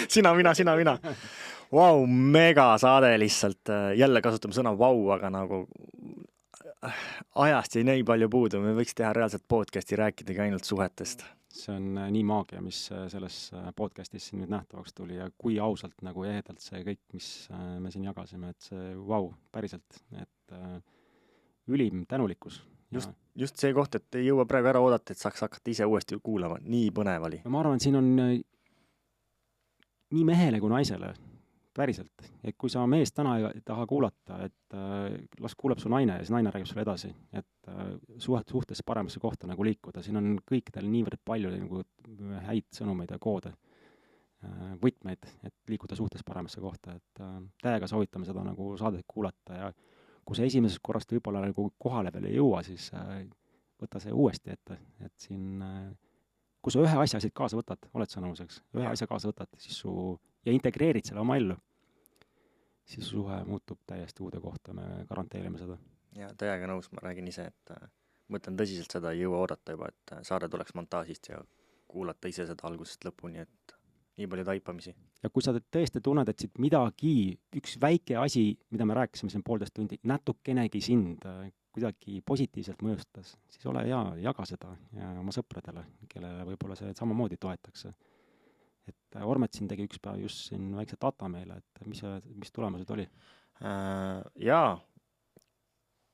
Sina, mina. Vau, mega saade lihtsalt. Jälle kasutame sõna vau, aga nagu ajast jäi nii palju puudu. Me võiks teha reaalselt podcasti rääkidagi ainult suhetest. See on nii maagia, mis selles podcastis siin nüüd nähtavaks tuli ja kui ausalt nagu ehedalt see kõik, mis me siin jagasime, et see vau, päriselt, et ülim tänulikkus. Just see koht, et ei jõua praegu ära oodata, et saaks hakata ise uuesti kuulama. Nii põnev oli. Ma arvan, et siin on nii mehele kui naisele, päriselt. Et kui sa meest täna ei taha kuulata, et las kuuleb su naine ja siis naine räägib sulle edasi, et suhtes paremasse kohta nagu liikuda. Siin on kõikidel niivõrd palju nagu häid sõnumeid ja koode, võtmeid, et liikuda suhtes paremasse kohta. Et täiega soovitame seda nagu saadet kuulata ja kui see esimesest korrast võib-olla nagu kohale veel ei jõua, siis võta see uuesti ette, et siin, kui sa ühe asja siit kaasa võtad, oled sa nõuseks, ühe asja kaasa võtad, siis ja integreerid selle oma ellu, siis suhe muutub täiesti uude kohta, me garanteerime seda. Ja täiega nõus, ma räägin ise, et mõtlen tõsiselt seda, ei jõua oodata juba, et saade tuleks montaasist ja kuulata ise seda algusest lõpuni, et nii palju taipamisi. Ja kui sa tõesti tunned, et siit midagi, üks väike asi, mida me rääkisime siin 1,5 tundi, natukenegi sind kuidagi positiivselt mõjustas, siis ole hea, jaga seda ja oma sõpradele, kellele võib-olla see samamoodi toetakse. Et Ormet siin tegi üks päev just siin väikse data meile, et mis tulemused oli? Jaa,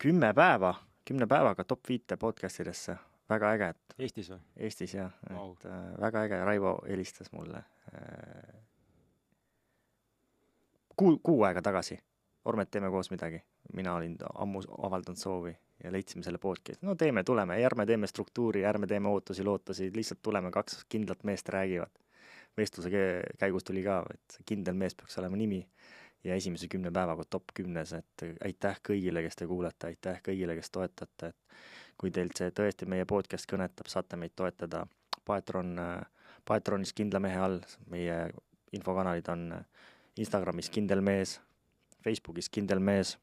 10 päevaga top 5 podcastidesse. Väga äge, et Eestis või? Eestis, jah. Wow. Et, väga äge. Raivo helistas mulle kuu aega tagasi. Ormet, teeme koos midagi. Mina olin ammu avaldanud soovi ja leidsime selle podcast. No tuleme. Ärme teeme struktuuri, ärme teeme lootusi. Lihtsalt tuleme, 2 kindlat meest räägivad. Vestluse käigus tuli ka, et kindel mees peaks olema nimi. Ja esimese 10 päevaga top 10, et aitäh kõigile, kes te kuulate, aitäh kõigile, kes toetate. Et kui teilt see tõesti meie podcast kõnetab, saate meid toetada Paetronis kindla mehe all. Meie infokanalid on Instagramis kindel mees, Facebookis kindel mees,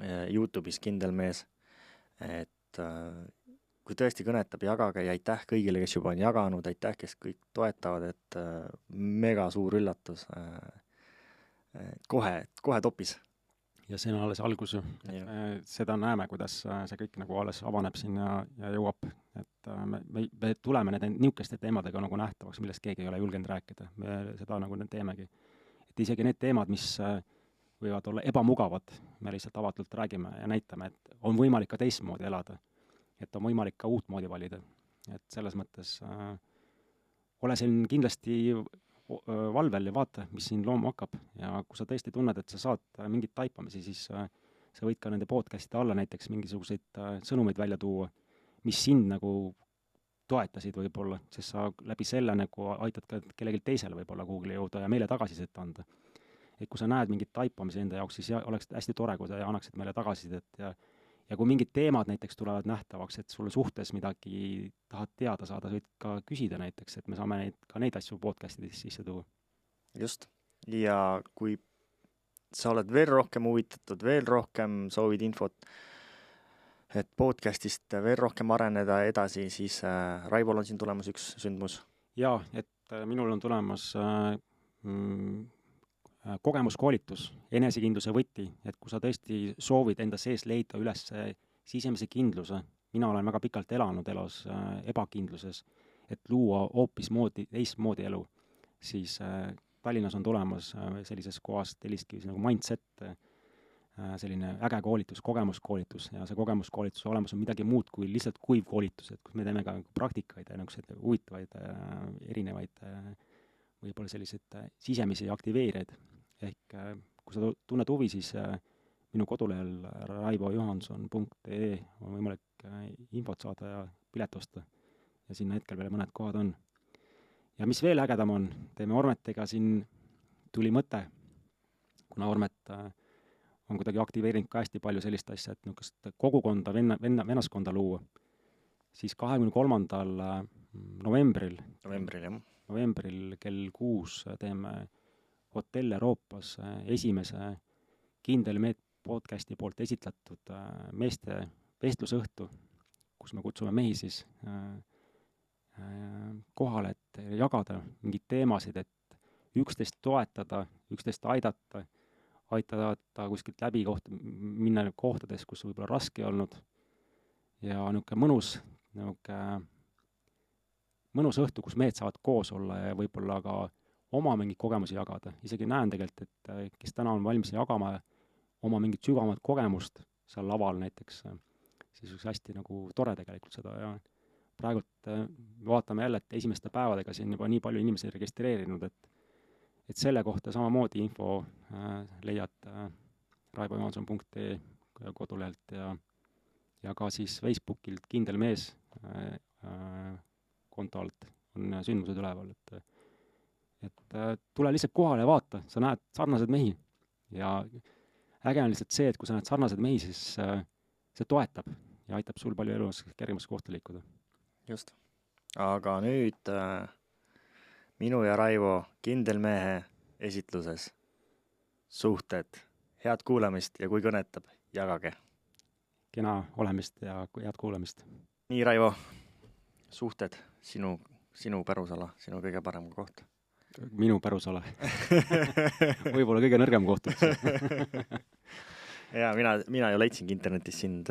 YouTube'is kindel mees. Et kui tõesti kõnetab, jagage ja aitäh kõigile, kes juba on jaganud, aitäh, kes kõik toetavad, et mega suur üllatus. Kohe topis. Ja see on alles algus ju. Seda näeme, kuidas see kõik nagu alles avaneb siin ja jõuab. Et me tuleme nende niukeste teemadega nagu nähtavaks, millest keegi ei ole julgenud rääkida. Me seda nagu teemegi. Et isegi need teemad, mis võivad olla ebamugavad, me lihtsalt avatult räägime ja näitame, et on võimalik ka teistmoodi elada. Et on võimalik ka uut moodi valida. Et selles mõttes ole siin kindlasti valvel ja vaata, mis siin looma hakkab. Ja kui sa tõesti tunned, et sa saad mingit taipamisi, siis sa võid ka nende podcastide alla näiteks mingisuguseid sõnumeid välja tuua, mis sind nagu toetasid võib-olla, sest sa läbi selle nagu aitad ka kellelgi teisele võib-olla Google'i jõuda ja meile tagasisidet anda. Et kui sa näed mingit taipamisi enda jaoks, siis oleks hästi tore, kui sa annaksid meile tagasisidet ja kui mingid teemad näiteks tulevad nähtavaks, et sulle suhtes midagi tahad teada saada, sa võid ka küsida näiteks, et me saame neid asju podcastidest sisse tuua. Just. Ja kui sa oled veel rohkem huvitatud, veel rohkem soovid infot, et podcastist veel rohkem areneda edasi, siis Raivol on siin tulemas üks sündmus. Jaa, et minul on tulemas kogemuskoolitus, enesekindluse võti, et kui sa tõesti soovid enda sees leida üles sisemise kindluse, mina olen väga pikalt elanud elus ebakindluses, et luua hoopis teistmoodi elu, siis Tallinnas on tulemas sellises kohas Telliskivis nagu Mindset, selline äge koolitus, kogemuskoolitus ja see kogemuskoolituse olemus on midagi muud kui lihtsalt kuivkoolitus, et kus me teeme ka praktikaid ja huvitavaid erinevaid võib-olla selliseid sisemisi aktiveerijaid. Ehk kui sa tunned huvi, siis minu kodulehel raivojohanson.ee on võimalik infot saada ja pilet osta. Ja sinna hetkel veel mõned kohad on. Ja mis veel ägedam on, teeme Ormetega siin tuli mõte, kuna Ormet on kuidagi aktiveerinud ka hästi palju sellist asja, et niisugust kogukonda, vennaskonda luua, siis 23. novembril kell 6 teeme Hotell Euroopas esimese Kindel Meet podcasti poolt esitletud meeste vestlusõhtu, kus me kutsume mehi siis kohale, et jagada mingeid teemasid, et üksteist toetada, üksteist aidata kuskilt läbi minna kohtades, kus võib-olla raske olnud ja mõnus õhtu, kus mehed saavad koos olla ja võib-olla ka oma mingeid kogemusi jagada. Isegi näen tegelikult, et kes täna on valmis jagama oma mingit sügavamat kogemust seal laval näiteks, siis oleks hästi nagu tore tegelikult seda ja praegult vaatame jälle, et esimeste päevadega siin juba nii palju inimesi registreerinud, et selle kohta samamoodi info leiad raivojohanson.ee kodulehelt ja ka siis Facebookilt Kindel Mees konto alt on sündmused üleval, et tule lihtsalt kohale ja vaata, sa näed sarnaseid mehi ja äge on lihtsalt see, et kui sa näed sarnaseid mehi, siis see toetab ja aitab sul palju elus kergemasse kohta liikuda. Just. Aga nüüd minu ja Raivo Kindelmehe esitluses suhted. Head kuulamist ja kui kõnetab, jagage. Kena olemist ja head kuulamist. Nii, Raivo, suhted, sinu pärusala, sinu kõige parem koht. Minu pärusala. Võib-olla kõige nõrgem koht. Ja mina ju leidsingi internetis sind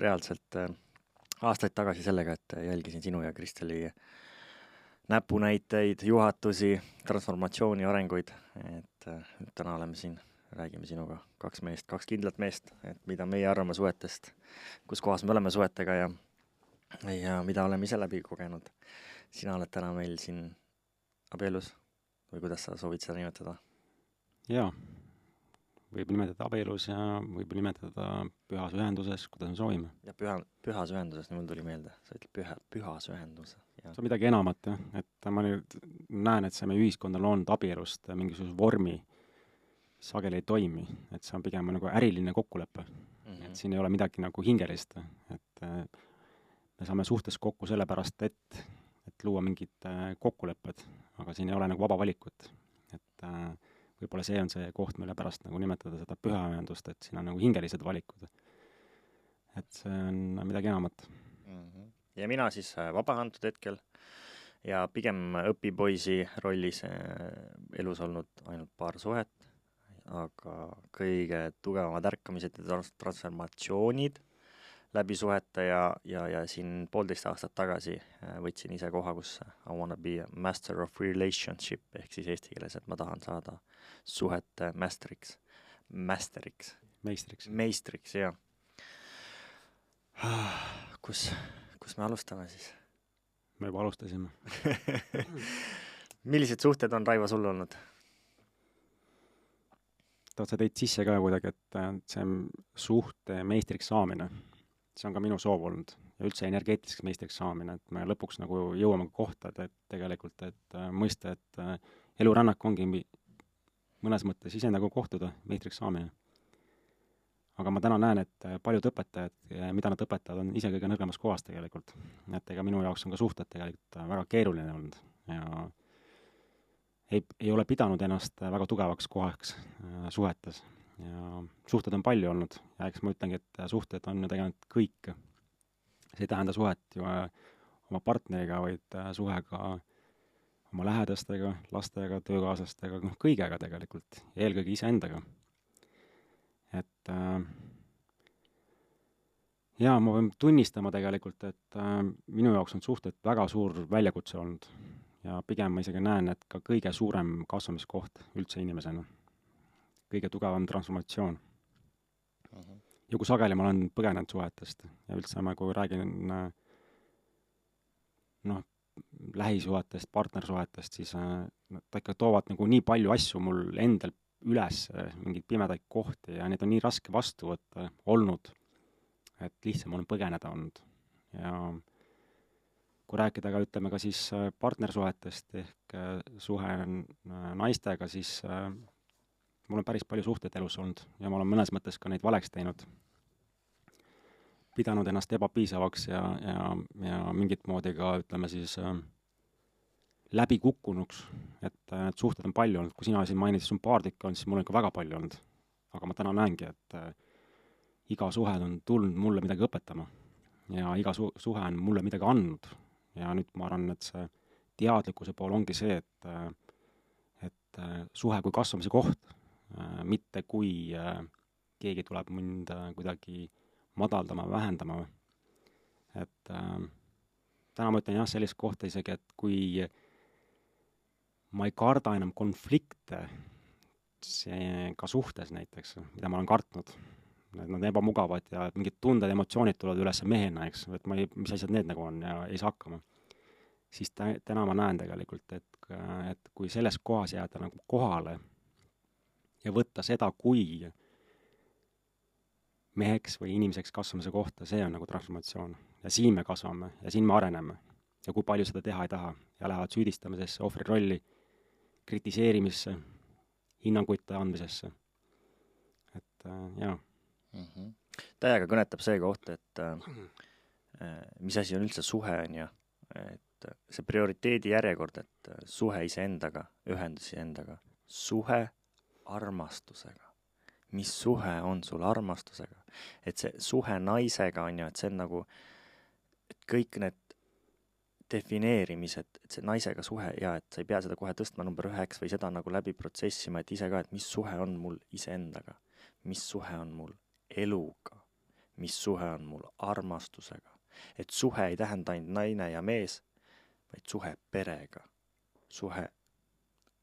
reaalselt aastaid tagasi sellega, et jälgisin sinu ja Kristeli näpunäiteid, juhatusi, transformatsiooni arenguid, et nüüd täna oleme siin, räägime sinuga kaks kindlat meest, et mida meie arvame suhetest, kus kohas me oleme suhetega ja mida oleme ise läbi kogenud. Sina oled täna meil siin abielus või kuidas sa soovid seda nimetada? Jaa, võib nimetada abielus ja võib nimetada pühas ühenduses, kuidas me soovime. Ja pühas ühenduses, mul tuli meelde, sa ütled pühas ühendus. See on midagi enamat, jah. Et ma nüüd näen, et see meie ühiskond on loonud abielust mingisuguse vormi, sageli ei toimi, et see on pigem nagu äriline kokkulepe. Et siin ei ole midagi nagu hingelist, et me saame suhtes kokku sellepärast, et luua mingid kokkulepped, aga siin ei ole nagu vaba valikut. Et võib-olla see on see koht, mille pärast nagu nimetada seda püha ühendust, et siin on nagu hingelised valikud. Et see on midagi enamat. Ja mina siis vabahantud hetkel ja pigem õpipoisi rollis elus olnud ainult paar suhet, aga kõige tugevamad ärkamised ja transformatsioonid läbi suhete ja siin 1,5 aastat tagasi võtsin ise koha, kus I wanna be a master of relationship, ehk siis eesti keeles, et ma tahan saada suhete meistriks, jah. Kus me alustame siis? Me juba alustasime. Millised suhted on, Raivo, sul olnud? Sa teid sisse ka kuidagi, et see suhte meistriks saamine, see on ka minu soov olnud ja üldse energeetiliseks meistriks saamine, et me lõpuks nagu jõuame kohta, et tegelikult, et mõista, et elurännak ongi mõnes mõttes isendaga kohtuda, meistriks saamine. Aga ma täna näen, et paljud õpetajad, mida nad õpetavad, on ise kõige nõrgemas kohas tegelikult. Et ega minu jaoks on ka suhted tegelikult väga keeruline olnud ja ei ole pidanud ennast väga tugevaks kohaks suhetes. Ja suhted on palju olnud ja eks ma ütlengi, et suhted on ju tegelikult kõik. See ei tähenda suhet ju oma partneriga, vaid suhe ka oma lähedastega, lastega, töökaaslastega, kõigega tegelikult, eelkõige iseendaga. Et ja ma võin tunnistama tegelikult, et minu jaoks on suhted väga suur väljakutse olnud ja pigem ma isegi näen, et ka kõige suurem kasvamiskoht üldse inimesena. Kõige tugevam transformatsioon. Ja kui sageli ma olen põgenenud suhetest ja üldse ma kui räägin lähisuhetest, partnersuhetest, siis ta ikka toovad nagu nii palju asju mul endal üles mingeid pimedaid kohti ja need on nii raske vastu võtta olnud, et lihtsam on põgeneda olnud. Ja kui rääkida ka, ütleme ka siis partnersuhetest ehk suhe naistega, siis mul on päris palju suhteid elus olnud ja ma olen mõnes mõttes ka neid valeks teinud. Pidanud ennast ebapiisavaks ja mingit moodi ka, ütleme siis, läbi kukkunuks, et suhted on palju olnud. Kui sina siin mainisid, sul on paar tükki olnud, siis mul on ikka väga palju olnud. Aga ma täna näengi, et iga suhe on tulnud mulle midagi õpetama ja iga suhe on mulle midagi andnud ja nüüd ma arvan, et see teadlikkuse pool ongi see, et suhe kui kasvamise koht, mitte kui keegi tuleb mind kuidagi madaldama, vähendama. Et täna ma ütlen jah, sellist kohta isegi, et kui ma ei karda enam konflikte ka suhtes näiteks, mida ma olen kartnud, et nad on ebamugavad ja mingid tunded, emotsioonid tulevad üles mehena, eks, et mis asjad need nagu on ja ei saa hakkama. Siis täna ma näen tegelikult, et kui selles kohas jääda nagu kohale ja võtta seda kui meheks või inimeseks kasvamise kohta, see on nagu transformatsioon. Ja siin me kasvame ja siin me areneme. Ja kui palju seda teha ei taha ja lähevad süüdistamisesse, ohvri rolli, kritiseerimisse, hinnanguite andmisesse. Et jaa. Täiega kõnetab see koht, et mis asi on üldse suhe on ja et see prioriteedi järjekord, et suhe iseendaga, ühendus endaga, suhe armastusega. Mis suhe on sul armastusega? Et see suhe naisega on ju, et see on nagu, et kõik need defineerimised, et see naisega suhe ja et sa ei pea seda kohe tõstma number 1 või seda nagu läbi protsessima, et ise ka, et mis suhe on mul iseendaga, mis suhe on mul eluga, mis suhe on mul armastusega. Et suhe ei tähenda ainult naine ja mees, vaid suhe perega, suhe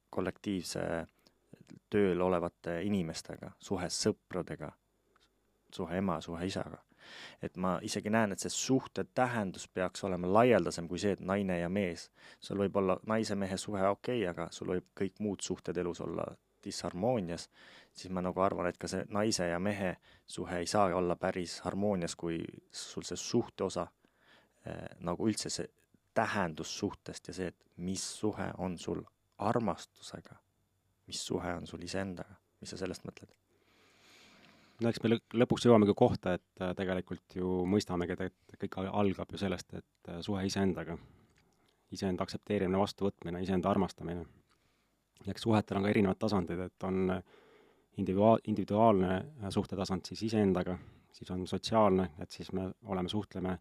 kollektiivse tööl olevate inimestega, suhe sõpradega, suhe ema, suhe isaga. Et ma isegi näen, et see suhte tähendus peaks olema laialdasem kui see, et naine ja mees. Sul võib olla naise mehe suhe okei, aga sul võib kõik muud suhted elus olla disharmoonias, siis ma nagu arvan, et ka see naise ja mehe suhe ei saa olla päris harmoonias, kui sul see suhte osa, nagu üldse see tähendus suhtest ja see, et mis suhe on sul armastusega, mis suhe on sul iseendaga, mis sa sellest mõtled? No eks me lõpuks jõuamegi kohta, et tegelikult ju mõistamegi, et kõik algab ju sellest, et suhe iseendaga, iseenda aktsepteerimine, vastuvõtmine, iseenda armastamine. Ja eks suhetel on ka erinevad tasandid, et on individuaalne suhtetasand siis iseendaga, siis on sotsiaalne, et siis me suhtleme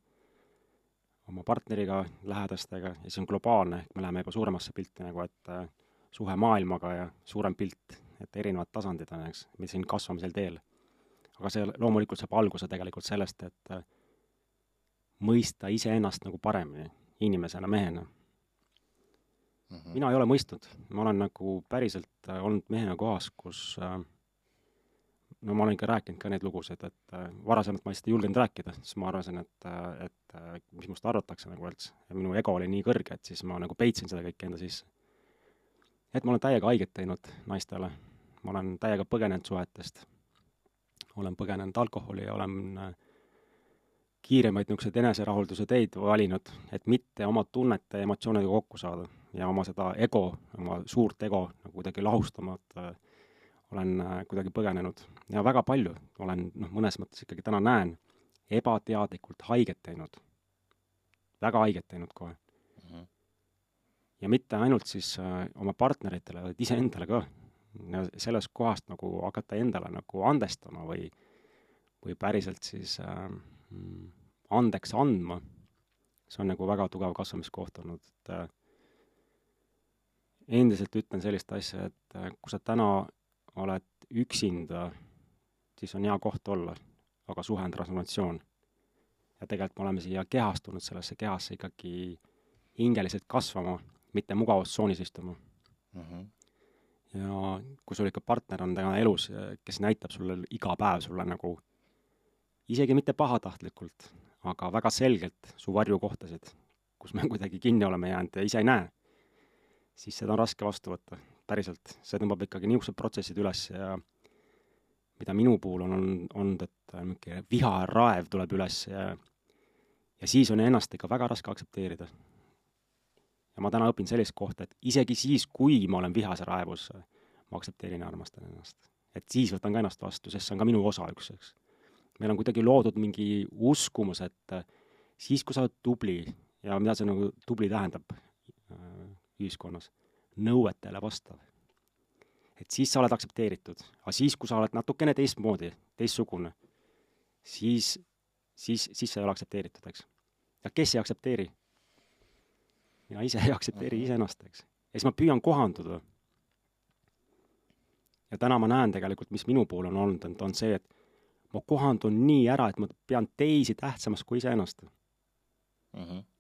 oma partneriga, lähedastega ja siis on globaalne, me läheme juba suuremasse pilti nagu, et suhe maailmaga ja suurem pilt, et erinevad tasandid on, eks, mis siin kasvamisel teel. Aga see loomulikult saab alguse tegelikult sellest, et mõista iseennast nagu paremini, inimesena, mehena. Mina ei ole mõistnud, ma olen nagu päriselt olnud mehena kohas, kus no ma olen ikka rääkinud ka neid lugusid, et varasemalt ma lihtsalt ei julgenud rääkida, siis ma arvasin, et mis must arvatakse nagu üldse. Ja minu ego oli nii kõrge, et siis ma nagu peitsin seda kõike enda sisse. Et ma olen täiega haiget teinud naistele, ma olen täiega põgenenud suhetest, olen põgenenud alkoholi ja olen kiiremaid niisuguseid eneserahulduse teid valinud, et mitte oma tunnete ja emotsioonidega kokku saada ja oma seda ego, oma suurt ego nagu kuidagi lahustamata olen kuidagi põgenenud ja väga palju olen, mõnes mõttes ikkagi täna näen, ebateadlikult haiget teinud. Väga haiget teinud kohe. Ja mitte ainult siis oma partneritele, vaid ise endale ka. Ja selles kohast nagu hakata endale nagu andestama või päriselt siis andeks andma. See on nagu väga tugev kasvamiskoht olnud. Endiselt ütlen sellist asja, et kui sa täna oled üksinda, siis on hea koht olla, aga suhe on transformatsioon. Ja tegelikult me oleme siia kehastunud sellesse kehasse ikkagi hingeliselt kasvama, mitte mugavustsoonis istuma. Ja kui sul ikka partner on täna elus, kes näitab sulle iga päev sulle nagu isegi mitte pahatahtlikult, aga väga selgelt su varjukohtasid, kus me kuidagi kinni oleme jäänud ja ise ei näe, siis seda on raske vastu võtta. Päriselt, see tõmbab ikkagi niisugused protsessid üles ja mida minu puhul on olnud, et viha raev tuleb üles ja siis on ennast ikka väga raske aktsepteerida. Ja ma täna õpin sellist kohta, et isegi siis, kui ma olen vihase raevus, ma aktsepteerin ja armastan ennast. Et siis võtan ka ennast vastu, sest see on ka minu osa ükseks. Meil on kuidagi loodud mingi uskumus, et siis, kui sa oled tubli ja mida see nagu tubli tähendab ühiskonnas, nõuetele vastav. Et siis sa oled aktsepteeritud. Aga siis, kui sa oled natukene teistmoodi, teistsugune, siis sa ei ole aktsepteeritud, eks. Ja kes ei aktsepteeri? mina ise ei aktsepteeri iseennast, eks. Ja siis ma püüan kohanduda. Ja täna ma näen tegelikult, mis minu puhul on olnud, on see, et ma kohandun nii ära, et ma pean teisi tähtsamaks kui iseennast.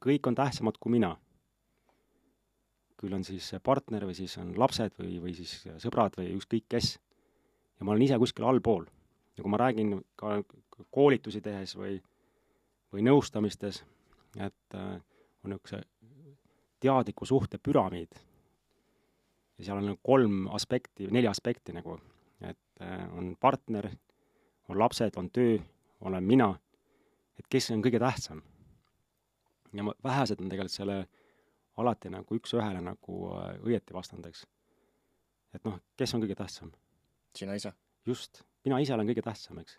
Kõik on tähtsamad kui mina. Küll on siis partner või siis on lapsed või siis sõbrad või ükskõik kes. Ja ma olen ise kuskil allpool. Ja kui ma räägin ka koolitusi tehes või nõustamistes, et on üks teadliku suhte püramiid. Ja seal on 4 aspekti nagu, et on partner, on lapsed, on töö, olen mina, et kes on kõige tähtsam. Ja vähesed on tegelikult selle alati nagu üks ühele nagu õieti vastandeks. Et noh, kes on kõige tähtsam? Sina ise? Just, mina ise olen kõige tähtsam, eks.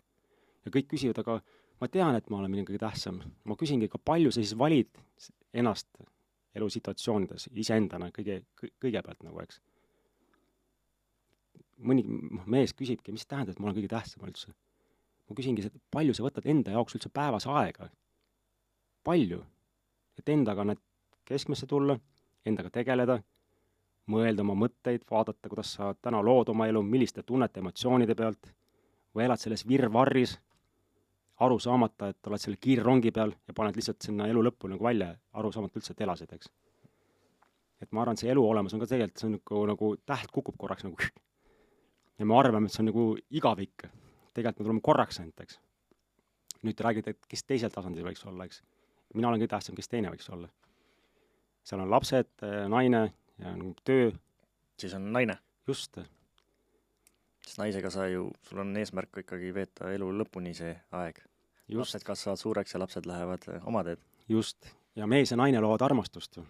Ja kõik küsivad, aga ma tean, et ma olen minu kõige tähtsam. Ma küsingi, ka palju sa siis valid ennast elusituatsioonides iseendana kõigepealt nagu, eks. Mõni mees küsibki, mis tähendab, et ma olen kõige tähtsam üldse. Ma küsingi, et palju sa võtad enda jaoks üldse päevas aega? Palju? Et endaga need keskmesse tulla, endaga tegeleda, mõelda oma mõtteid, vaadata, kuidas sa täna lood oma elu, milliste tunnete emotsioonide pealt, või elad selles virvarris, aru saamata, et oled selle kiirrongi peal ja paned lihtsalt sinna elu lõppu nagu välja, aru saamata üldse, et elasid, eks. Et ma arvan, see elu olemas on ka tegelikult, see on nagu täht kukub korraks nagu ja me arvame, et see on nagu igavik. Tegelikult me tuleme korraks ainult, eks. Nüüd te räägite, et kes teisel tasandil võiks olla, eks. Mina olen kõige tähtsam, kes teine võiks olla. Seal on lapsed, naine ja töö. Siis on naine. Just. Sest naisega sul on eesmärk ikkagi veeta elu lõpuni see aeg. Just. Lapsed kasvavad suureks ja lapsed lähevad oma teed. Just. Ja mees ja naine loovad armastust.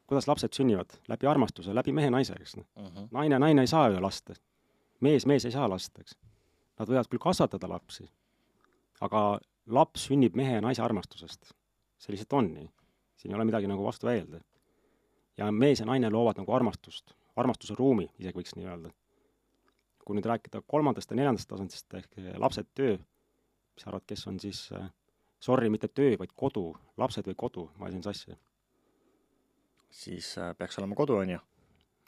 Kuidas lapsed sünnivad? Läbi armastuse, läbi mehe naise, eks. Naine ei saa ju lasta. Mees ei saa lasta, eks. Nad võivad küll kasvatada lapsi, aga laps sünnib mehe ja naise armastusest. See lihtsalt on nii. Siin ei ole midagi nagu vastu väielda. Ja mees ja naine loovad nagu armastust, armastuse ruumi, isegi võiks nii öelda. Kui nüüd rääkida 3. ja 4. tasandist ehk lapsed, töö, mis arvad, kes on siis, mitte töö, vaid kodu, lapsed või kodu, ma ajasin sassi. Siis peaks olema kodu, on ju?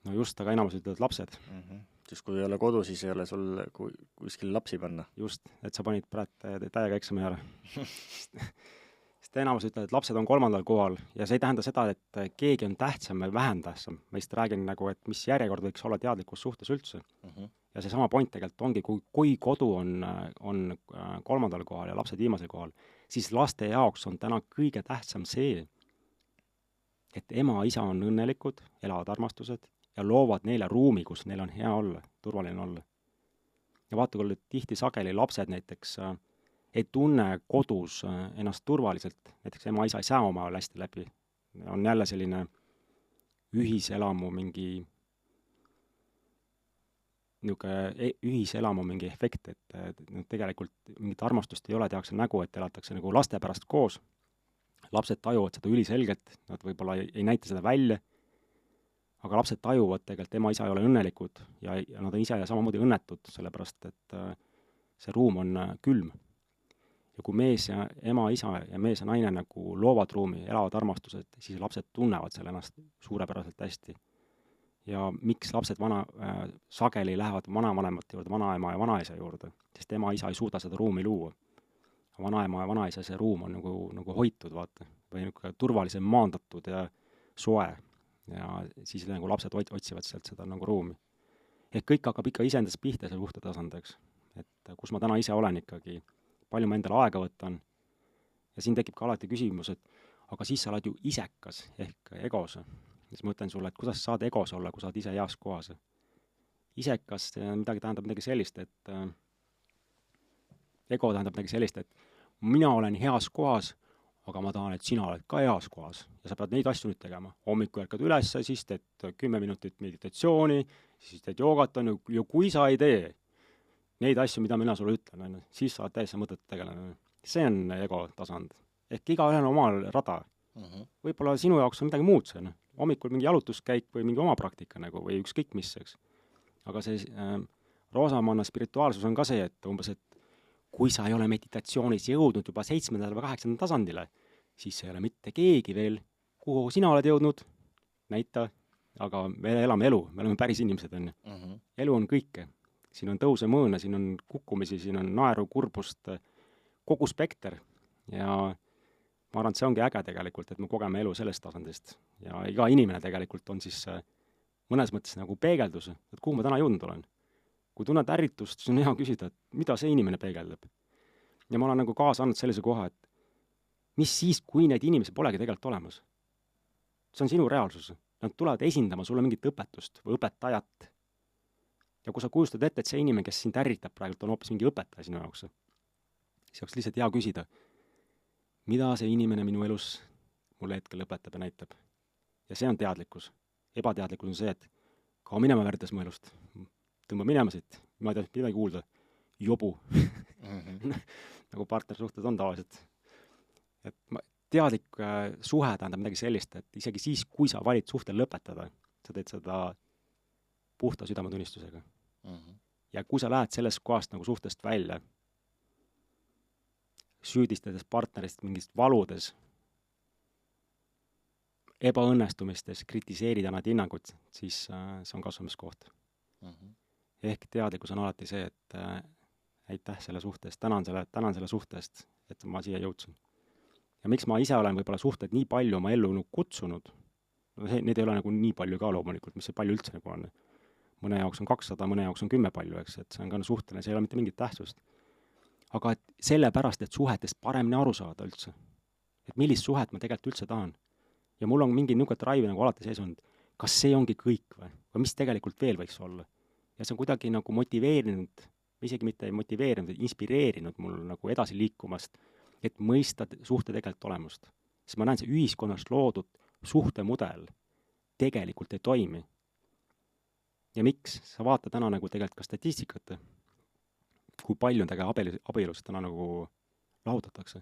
No just, aga enamus ütlevad lapsed. Siis kui ei ole kodu, siis ei ole sul kuskil lapsi panna. Just, et sa panid praegu täiega eksami ära. Sest enamus ütlevad, et lapsed on 3. kohal ja see ei tähenda seda, et keegi on tähtsam või vähem tähtsam. Ma just räägin nagu, et mis järjekord võiks olla teadlikus suhtes üldse. Ja see sama point tegelikult ongi, kui kodu on 3. kohal ja lapsed viimasel kohal, siis laste jaoks on täna kõige tähtsam see, et ema, isa on õnnelikud, elavad armastused ja loovad neile ruumi, kus neil on hea olla, turvaline olla. Ja vaata, kui tihti sageli lapsed näiteks ei tunne kodus ennast turvaliselt, näiteks ema, isa ei saa oma hästi läbi. On jälle selline ühiselamu mingi efekt, et tegelikult mingit armastust ei ole, tehakse nägu, et elatakse nagu laste pärast koos. Lapsed tajuvad seda üliselgelt, nad võib-olla ei näita seda välja, aga lapsed tajuvad tegelikult, ema, isa ei ole õnnelikud ja nad on ise samamoodi õnnetud, sellepärast et see ruum on külm. Ja kui mees ja ema, isa ja mees ja naine nagu loovad ruumi, elavad armastused, siis lapsed tunnevad selle ennast suurepäraselt hästi. Ja miks lapsed sageli lähevad vanavanemate juurde, vanaema ja vanaisa juurde, sest ema, isa ei suuda seda ruumi luua. Vanaema ja vanaisa see ruum on nagu hoitud, vaata, või turvalisem maandatud ja soe. Ja siis nagu lapsed otsivad sealt seda nagu ruumi. Ehk kõik hakkab ikka iseendast pihta seal suhte tasandaks. Et kus ma täna ise olen ikkagi, palju ma endale aega võtan. Ja siin tekib ka alati küsimus, et aga siis sa oled ju isekas ehk egos. Siis ma ütlen sulle, et kuidas saad egos olla, kui sa oled ise heas kohas. Isekas tähendab midagi sellist, et ego tähendab midagi sellist, et mina olen heas kohas, aga ma tahan, et sina oled ka heas kohas. Ja sa pead neid asju nüüd tegema. Hommikul ärkad üles, siis teed 10 minutit meditatsiooni, siis teed joogat, ja kui sa ei tee neid asju, mida mina sulle ütlen, siis sa oled täiesti mõtet tegelema. See on ego tasand. Ehk iga ühel omal rada. Võib-olla sinu jaoks on midagi muud see. Hommikul mingi jalutuskäik või mingi oma praktika nagu, või ükskõik mis, eks. Aga see roosamanna spirituaalsus on ka see, et umbes, et kui sa ei ole meditatsioonis jõudnud juba 7. või 8. tasandile, siis ei ole mitte keegi veel kuhu sina oled jõudnud, näita, aga me elame elu, me oleme päris inimesed, on ju. Elu on kõike. Siin on tõuse mõõne, siin on kukkumisi, siin on naeru, kurbust, kogu spekter. Ja ma arvan, et see ongi äge tegelikult, et me kogeme elu sellest tasandist. Ja iga inimene tegelikult on siis mõnes mõttes nagu peegeldus, et kuhu ma täna jõudnud olen. Kui tunned ärritust, siis on hea küsida, et mida see inimene peegeldab. Ja ma olen nagu kaasa andnud sellise koha, et mis siis, kui need inimesed polegi tegelikult olemas? See on sinu reaalsus. Nad tulevad esindama sulle mingit õpetust või õpetajat. Ja kui sa kujustad ette, et see inimene, kes sind ärritab praegult, on hoopis mingi õpetaja sinu jaoks, siis oleks lihtsalt hea küsida, mida see inimene minu elus mulle hetkel õpetab ja näitab. Ja see on teadlikkus. Ebateadlikkus on see, et kao minema väärdes mu elust. Tõmba minema siit. Ma ei tea, midagi kuulda. Jobu. Nagu partnersuhted on tavaliselt. Et teadlik suhe tähendab midagi sellist, et isegi siis, kui sa valid suhtel lõpetada, sa teed seda puhta südametunnistusega. Ja kui sa lähed sellest kohast nagu suhtest välja, süüdistades partnerist mingist valudes, ebaõnnestumistes, kritiseerida nad hinnangud, siis see on kasvamiskoht. Ehk teadlikkus on alati see, et aitäh selle suhtest, tänan selle suhtest, et ma siia jõudsin. Ja miks ma ise olen võib-olla suhted nii palju oma ellu kutsunud, need ei ole nagu nii palju ka loomulikult, mis see palju üldse nagu on. Mõne jaoks on 200, mõne jaoks on 10 palju, eks, et see on ka suhteline, see ei ole mitte mingit tähtsust. Aga et sellepärast, et suhetest paremini aru saada üldse. Et millist suhet ma tegelikult üldse tahan. Ja mul on mingi niisugune drive nagu alati sees olnud, kas see ongi kõik või mis tegelikult veel võiks olla. Ja see on kuidagi nagu motiveerinud, isegi mitte motiveerinud, inspireerinud mul nagu edasi liikumast, et mõista suhte tegelikult olemust. Sest ma näen, see ühiskonnast loodud suhtemudel tegelikult ei toimi. Ja miks? Sa vaata täna nagu tegelikult ka statistikat, kui palju tegelikult abielus täna nagu lahutatakse.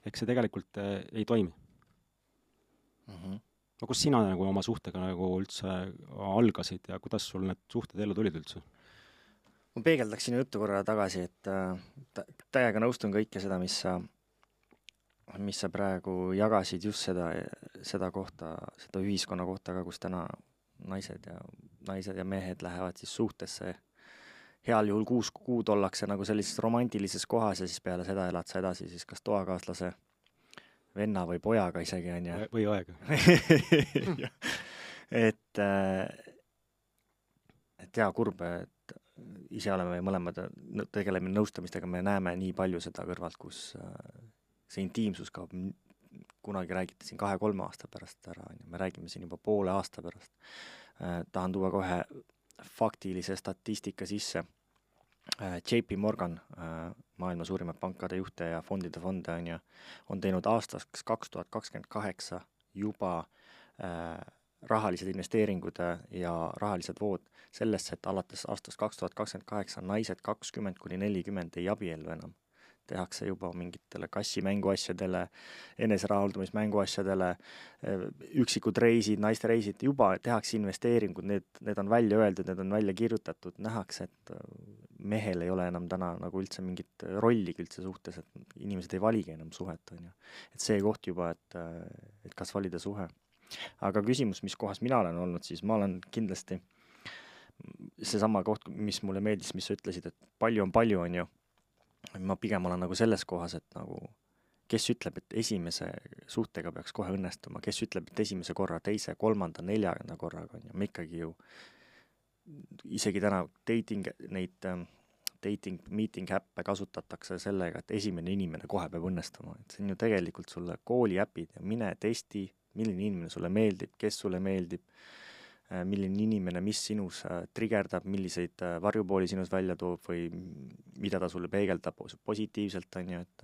Eks see tegelikult ei toimi. No kus sina nagu oma suhtega nagu üldse algasid ja kuidas sul need suhted ellu tulid üldse? Ma peegeldaksin juttu korra tagasi, et täiega nõustun kõike seda, mis sa praegu jagasid just seda kohta, seda ühiskonna kohta ka, kus täna naised ja mehed lähevad siis suhtesse. Heal juhul 6 kuud ollakse nagu sellises romantilises kohas ja siis peale seda elad sa edasi siis kas toakaaslase, venna või pojaga isegi on ja. Või aega. et hea kurb, et ise oleme mõlemad, tegeleme nõustamistega, me näeme nii palju seda kõrvalt, kus see intiimsus kaob, kunagi räägite siin 2-3 aasta pärast ära, me räägime siin juba poole aasta pärast. Tahan tuua kohe faktilise statistika sisse. JP Morgan, maailma suurimad pankade juhte ja fondide fonde on teinud aastaks 2028 juba rahalised investeeringud ja rahalised vood sellesse, et alates aastast 2028 naised 20-40 ei abiellu enam. Tehakse juba mingitele kassimänguasjadele, eneserahuldumismänguasjadele, üksikud reisid, naiste reisid, juba tehakse investeeringud, need on välja öeldud, need on välja kirjutatud, nähakse, et mehel ei ole enam täna nagu üldse mingit rolligi üldse suhtes, et inimesed ei valigi enam suhet, on ju. Et see koht juba, et kas valida suhe. Aga küsimus, mis kohas mina olen olnud, siis ma olen kindlasti seesama koht, mis mulle meeldis, mis sa ütlesid, et palju on ju. Ma pigem olen nagu selles kohas, et nagu kes ütleb, et esimese suhtega peaks kohe õnnestuma, kes ütleb, et esimese korra, teise, 3., 4. korraga on ju, me ikkagi ju isegi täna dating meeting äppe kasutatakse sellega, et esimene inimene kohe peab õnnestuma, et see on ju tegelikult sulle kooli äpid ja mine testi, milline inimene sulle meeldib, kes sulle meeldib, milline inimene, mis sinus trigerdab, milliseid varjupooli sinus välja toob või mida ta sulle peegeldab positiivselt, on ju, et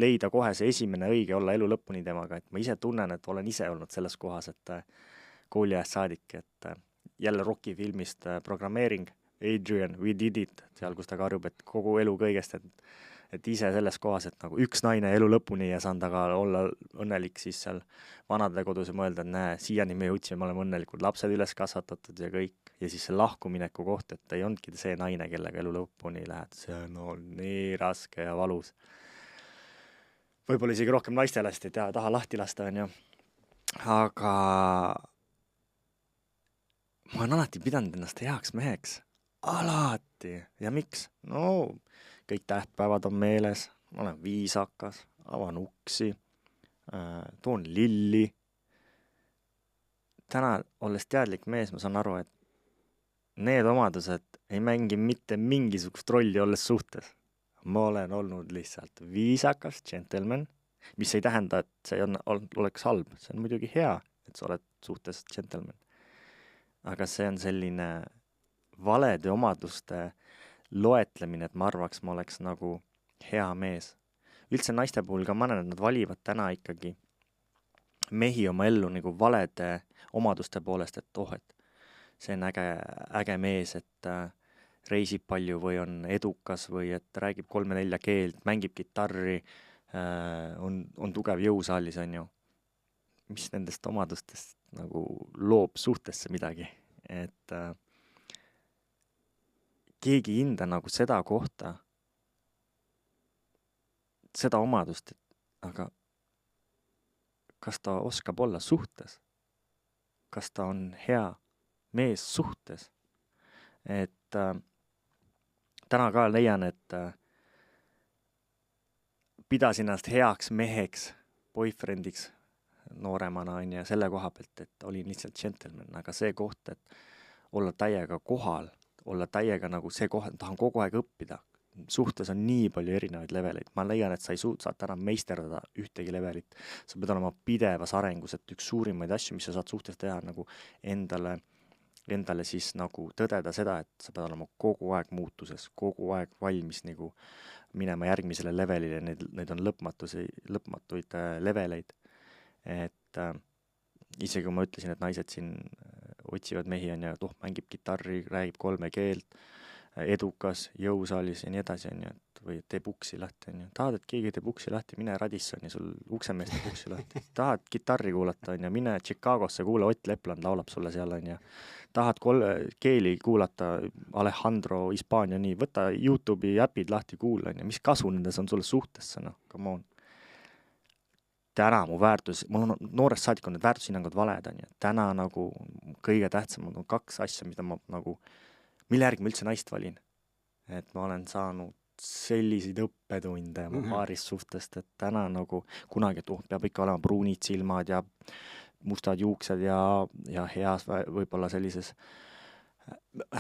leida kohe see esimene õige, olla elu lõpuni temaga, et ma ise tunnen, et olen ise olnud selles kohas, et kooliajast saadik, et jälle Rocky filmist programmeering, Adrian, we did it, seal, kus ta karjub, et kogu elu kõigest, et ise selles kohas, et nagu üks naine elu lõpuni ja saan taga olla õnnelik siis seal vanade kodus ja mõelda, et näe, siiani me jõudsime, me oleme õnnelikud, lapsed üles kasvatatud ja kõik. Ja siis see lahkumineku koht, et ei olnudki see naine, kellega elu lõpuni lähed, see on nii raske ja valus. Võib-olla isegi rohkem naistele, sest ei taha lahti lasta, on ju. aga ma olen alati pidanud ennast heaks meheks. Alati. Ja miks? No, kõik tähtpäevad on meeles, ma olen viisakas, avan uksi, toon lilli. Täna, olles teadlik mees, ma saan aru, et need omadused ei mängi mitte mingisugust rolli olles suhtes. Ma olen olnud lihtsalt viisakas gentleman, mis ei tähenda, et see oleks halb. See on muidugi hea, et sa oled suhtes gentleman. Aga see on selline valede omaduste loetlemine, et ma arvaks, ma oleks nagu hea mees. Üldse naiste puhul ka ma näen, et nad valivad täna ikkagi mehi oma ellu nagu valede omaduste poolest, et et see on äge mees, et reisib palju või on edukas või et räägib 3-4 keelt, mängib kitarri, on tugev jõusaalis, on ju. Mis nendest omadustest nagu loob suhtesse midagi, et keegi ei hinda nagu seda kohta, seda omadust, aga kas ta oskab olla suhtes? Kas ta on hea mees suhtes? Et täna ka leian, et pidasin ennast heaks meheks, boyfriendiks nooremana on ja selle koha pealt, et olin lihtsalt gentleman, aga see koht, et olla täiega kohal, olla täiega nagu see koht, tahan kogu aeg õppida. Suhtes on nii palju erinevaid leveleid. Ma leian, et sa ei saad täna meisterdada ühtegi levelit. Sa pead olema pidevas arengus, et üks suurimaid asju, mis sa saad suhtes teha, nagu endale siis nagu tõdeda seda, et sa pead olema kogu aeg muutuses, kogu aeg valmis nagu minema järgmisele levelile, need on lõpmatuid leveleid. Et isegi kui ma ütlesin, et naised siin otsivad mehi on ja mängib kitarri, räägib 3 keelt, edukas, jõusaalis ja nii edasi on ju, et või teeb uksi lahti on ju. Tahad, et keegi teeb uksi lahti, mine Radissoni, sul uksemeest teeb uksi lahti. Tahad kitarri kuulata on ju, mine Chicagosse, kuule Ott Lepland laulab sulle seal on ju. Tahad keeli kuulata, Alejandro, Hispaania, nii, võta YouTube'i äpid lahti kuula on ju, mis kasu nendes on sulle suhtesse, noh, come on. Täna mu väärtus, mul on noorest saadik on need väärtushinnangud valed on ju, täna nagu kõige tähtsamad on 2 asja, mida ma nagu mille järgi ma üldse naist valin. Et ma olen saanud selliseid õppetunde oma paarist suhtest, et täna nagu kunagi peab ikka olema pruunid silmad ja mustad juuksed ja heas võib-olla sellises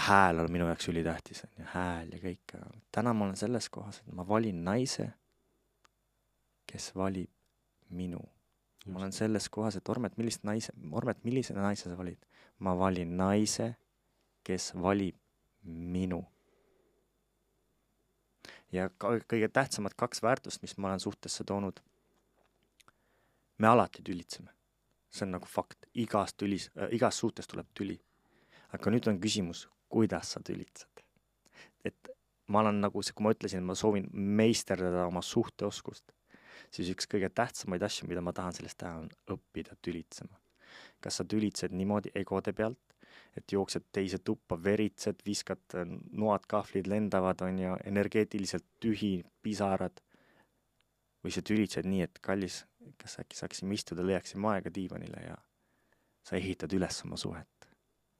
hääl on minu jaoks ülitähtis, hääl ja kõik. Täna ma olen selles kohas, et ma valin naise, kes valib minu. Ma olen selles kohas, et Ormet, millise naise sa valid? Ma valin naise, kes valib minu. Ja kõige tähtsamad 2 väärtust, mis ma olen suhtesse toonud. Me alati tülitseme. See on nagu fakt. Igas suhtes tuleb tüli. Aga nüüd on küsimus, kuidas sa tülitsed. Et ma olen nagu, kui ma ütlesin, ma soovin meisterdada oma suhteoskust, siis üks kõige tähtsamaid asju, mida ma tahan sellest teha, on õppida tülitsema. Kas sa tülitsed niimoodi egode pealt, et jooksed teise tuppa, veritsed, viskad noad, kahvlid lendavad, on ju, energeetiliselt tühi, pisarad. Või sa tülitsed nii, et kallis, kas äkki saaksime istuda, leiaksime aega diivanile ja sa ehitad üles oma suhet.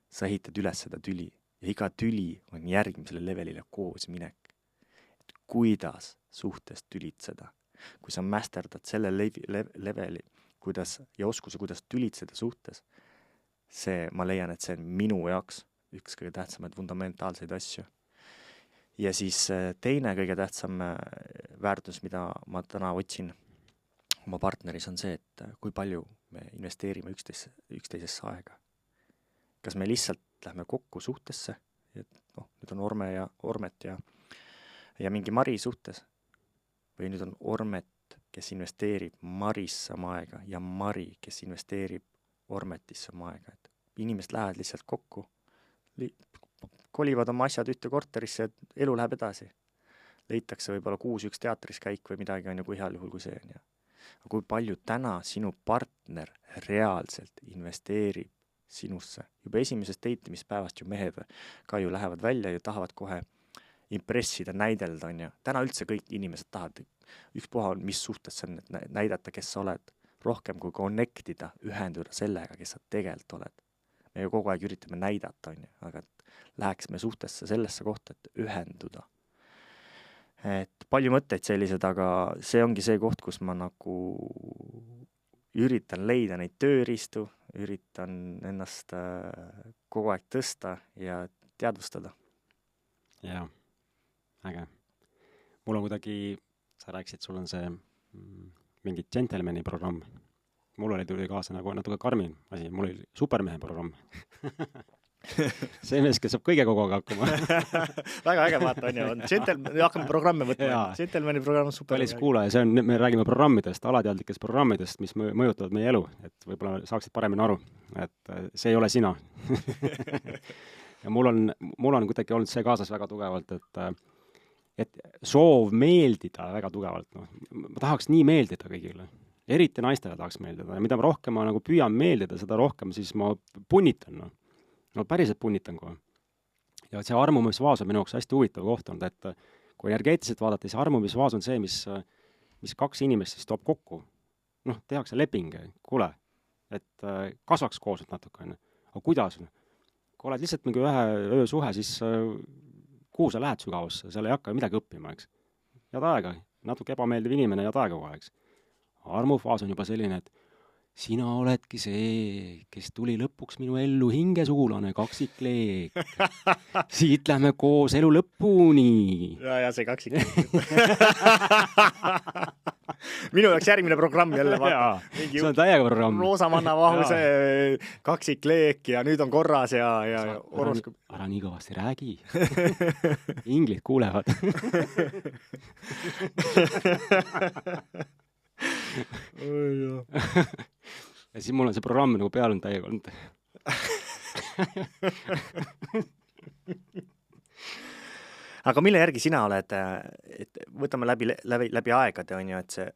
Sa ehitad üles seda tüli ja iga tüli on järgmisele levelile koos minek. Et kuidas suhtes tülitseda? Kui sa mästerdad selle leveli ja oskuse, kuidas tülitseda suhtes, ma leian, et see on minu jaoks üks kõige tähtsamaid fundamentaalseid asju. Ja siis teine kõige tähtsam väärtus, mida ma täna otsin oma partneris, on see, et kui palju me investeerime üksteisesse aega. Kas me lihtsalt lähme kokku suhtesse, et nüüd on Ormet ja mingi Mari suhtes, või nüüd on Ormet, kes investeerib Marisse oma aega ja Mari, kes investeerib Ormetisse oma aega, et inimesed lähevad lihtsalt kokku, kolivad oma asjad ühte korterisse, et elu läheb edasi. Leitakse võib-olla 6 üks teatris käik või midagi on ju, kui heal juhul kui see on. Aga kui palju täna sinu partner reaalselt investeerib sinusse? Juba esimesest deitimispäevast ju mehed ka ju lähevad välja ja tahavad kohe impressida, näidelda on ju. Täna üldse kõik inimesed tahavad, ükspuha on, mis suhtes see on, et näidata, kes sa oled. rohkem kui connectida, ühenduda sellega, kes sa tegelikult oled. Me ju kogu aeg üritame näidata, on ju, aga läheks me suhtesse sellesse kohta, et ühenduda. Et palju mõtteid sellised, aga see ongi see koht, kus ma nagu üritan leida neid tööriistu, üritan ennast kogu aeg tõsta ja teadvustada. Jaa, äge. Mul on kuidagi, sa rääkisid, sul on see mingi gentlemani programm. Mul tuli kaasa nagu natuke karmim asi, mul oli supermehe programm. See mees, kes saab kõige kogu aeg hakkama. Väga äge vaata, on ju, hakkame programme võtma. Gentlemani programm on super. Kallis kuulaja, me räägime programmidest, alateadlikest programmidest, mis mõjutavad meie elu, et võib-olla saaksid paremini aru, et see ei ole sina. Ja mul on kuidagi olnud see kaasas väga tugevalt, et soov meeldida väga tugevalt. No. Ma tahaks nii meeldida kõigile. Eriti naistele tahaks meeldida. Ja mida rohkem ma nagu püüan meeldida, seda rohkem siis ma punnitan. No päriselt punnitan kohe. Ja see armumisvaas on minu jaoks hästi huvitav koht olnud, et kui energeetiliselt vaadata, siis armumisvaas on see, mis kaks inimest siis toob kokku. Noh, tehakse leping, kuule, et kasvaks koos natukene. Aga kuidas? Kui oled lihtsalt mingi ühe öösuhe, siis kuhu sa lähed sügavusse, seal ei hakka midagi õppima, eks. Head aega, natuke ebameeldiv inimene, head aega kohe, eks. Armufaas on juba selline, et sina oledki see, kes tuli lõpuks minu ellu hingesugulane kaksikleek. Siit lähme koos elu lõpuni. Ja see kaksikleek. Minu jaoks järgmine programm jälle. See on täiega programm. Roosamanna vahuse kaksikleek ja nüüd on korras ja horoskoop. Ära nii kõvasti räägi. Inglid kuulevad. Ja siis mul on see programm nagu peal on täiega olnud. Aga mille järgi sina oled, et võtame läbi aegade, on ju, et see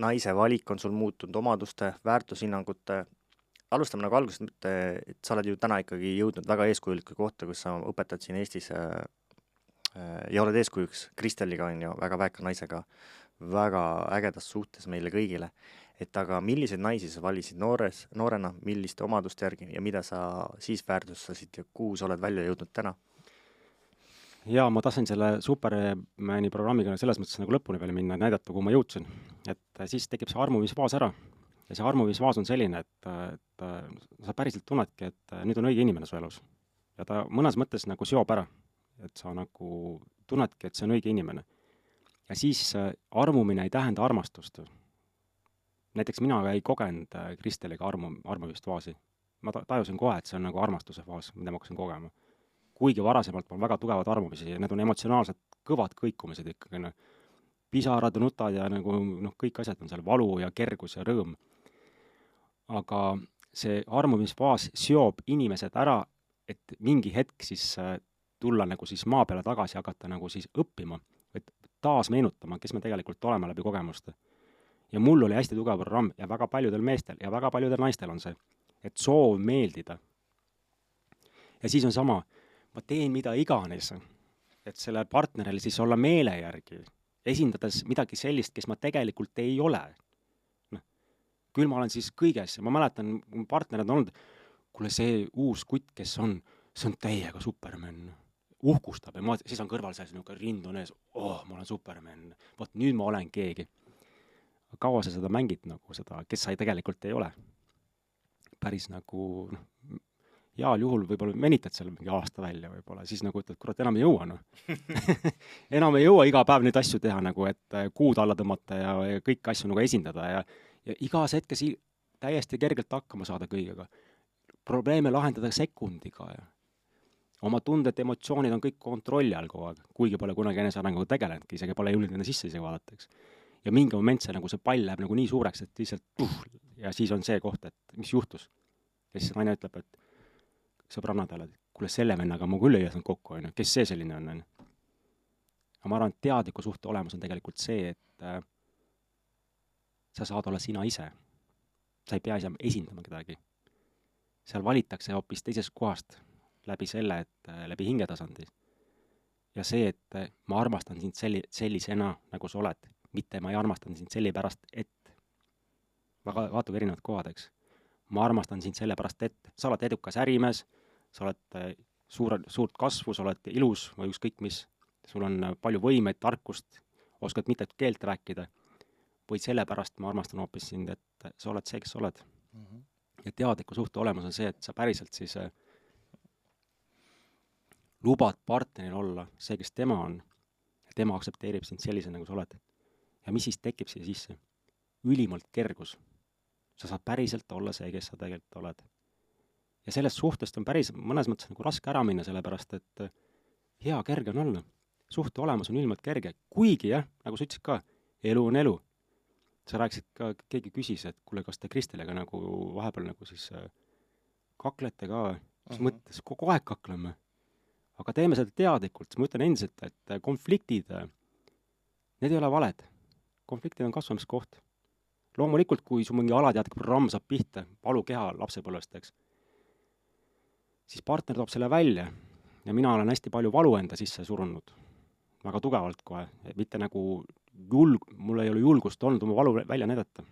naise valik on sul muutunud omaduste, väärtushinnangute. Alustame nagu algusest, et sa oled ju täna ikkagi jõudnud väga eeskujulike kohta, kus sa õpetad siin Eestis ja oled eeskujuks Kristeliga, on ju, väga väeka naisega, väga ägedas suhtes meile kõigile. Et aga milliseid naisi sa valisid noorena, milliste omaduste järgi ja mida sa siis väärtustasid ja kuhu sa oled välja jõudnud täna? Jaa, ma tahtsin selle Supermani programmiga selles mõttes nagu lõpuni peale minna, näidata, kuhu ma jõudsin. Et siis tekib see armumisvaas ära. Ja see armumisvaas on selline, et sa päriselt tunnedki, et nüüd on õige inimene su elus. Ja ta mõnes mõttes nagu seob ära. Et sa nagu tunnedki, et see on õige inimene. Ja siis armumine ei tähenda armastust. Näiteks mina ei kogenud Kristeliga armumist vaasi. Ma tajusin kohe, et see on nagu armastuse faas, mida ma hakkasin kogema. Kuigi varasemalt on väga tugevad armumisi ja need on emotsionaalselt kõvad kõikumised ikkagi. Pisarad, nutad ja nagu, kõik asjad on seal valu ja kergus ja rõõm. Aga see armumisfaas seob inimesed ära, et mingi hetk siis tulla nagu siis maa peale tagasi hakata nagu siis õppima, et taas meenutama, kes me tegelikult oleme läbi kogemuste. Ja mul oli hästi tugev programm ja väga paljudel meestel ja väga paljudel naistel on see, et soov meeldida. Ja siis on sama, ma teen mida iganes, et selle partneril siis olla meele järgi, esindades midagi sellist, kes ma tegelikult ei ole. Küll ma olen siis kõiges ja ma mäletan, mu partnerid on olnud, kuule see uus kutt, kes on, see on täiega Superman. Uhkustab ja siis on kõrval see rind on ees, ma olen Superman, võt nüüd ma olen keegi. Kaua sa seda mängid nagu seda, kes sa tegelikult ei ole. Päris nagu, heal juhul võib-olla venitad seal mingi aasta välja võib-olla, siis nagu ütled, kurat, enam ei jõua. Enam ei jõua iga päev neid asju teha, nagu, et kuud alla tõmmata ja kõik asju nagu esindada ja igas hetkes täiesti kergelt hakkama saada kõigega. Probleeme lahendada sekundiga ja oma tunded, emotsioonid on kõik kontrolli all kogu aeg, kuigi pole kunagi enesearenguga tegelenudki, isegi pole jõudnud enne sisse vaadata, eks. Ja mingi moment see pall läheb nagu nii suureks, et lihtsalt ja siis on see koht, et mis juhtus. Ja siis naine ütleb, et sõbrannadele, kuule selle vennaga ma küll ei jäsnud kokku, kes see selline on. Aga ma arvan, et teadliku suhte olemus on tegelikult see, et sa saad olla sina ise. Sa ei pea esindama kedagi. Seal valitakse hoopis teisest kohast läbi selle, et läbi hingetasandi. Ja see, et ma armastan sind sellisena, nagu sa oled, mitte ma ei armastan sind sellipärast, et vaatuge erinevad kohad, eks. Ma armastan sind sellepärast, et sa oled edukas ärimees, sa oled suurt kasvu, sa oled ilus või ükskõik mis, sul on palju võimeid, tarkust, oskad mitut keelt rääkida, või sellepärast ma armastan hoopis sind, et sa oled see, kes sa oled. Ja teadliku suhte olemus on see, et sa päriselt siis lubad partneril olla see, kes tema on, ja tema aktsepteerib sind sellise, nagu sa oled. Ja mis siis tekib siia sisse? Ülimalt kergus. Sa saad päriselt olla see, kes sa tegelikult oled. Ja sellest suhtest on päris mõnes mõttes nagu raske ära minna, sellepärast et hea kerge on olla. Suhte olemus on ülimalt kerge. Kuigi jah, nagu sa ütlesid ka, elu on elu. Sa rääkisid ka, keegi küsis, et kuule, kas te Kristeliga nagu vahepeal nagu siis kaklete ka, mis mõttes, kogu aeg kakleme. Aga teeme seda teadlikult, ma ütlen endiselt, et konfliktid, need ei ole valed. Konfliktid on kasvamiskoht. Loomulikult, kui su mingi alateadlik programm saab pihta, palu keha lapsepõlvest, eks, siis partner toob selle välja ja mina olen hästi palju valu enda sisse surunud. Väga tugevalt kohe, mitte nagu mul ei ole julgust olnud oma valu välja näidata.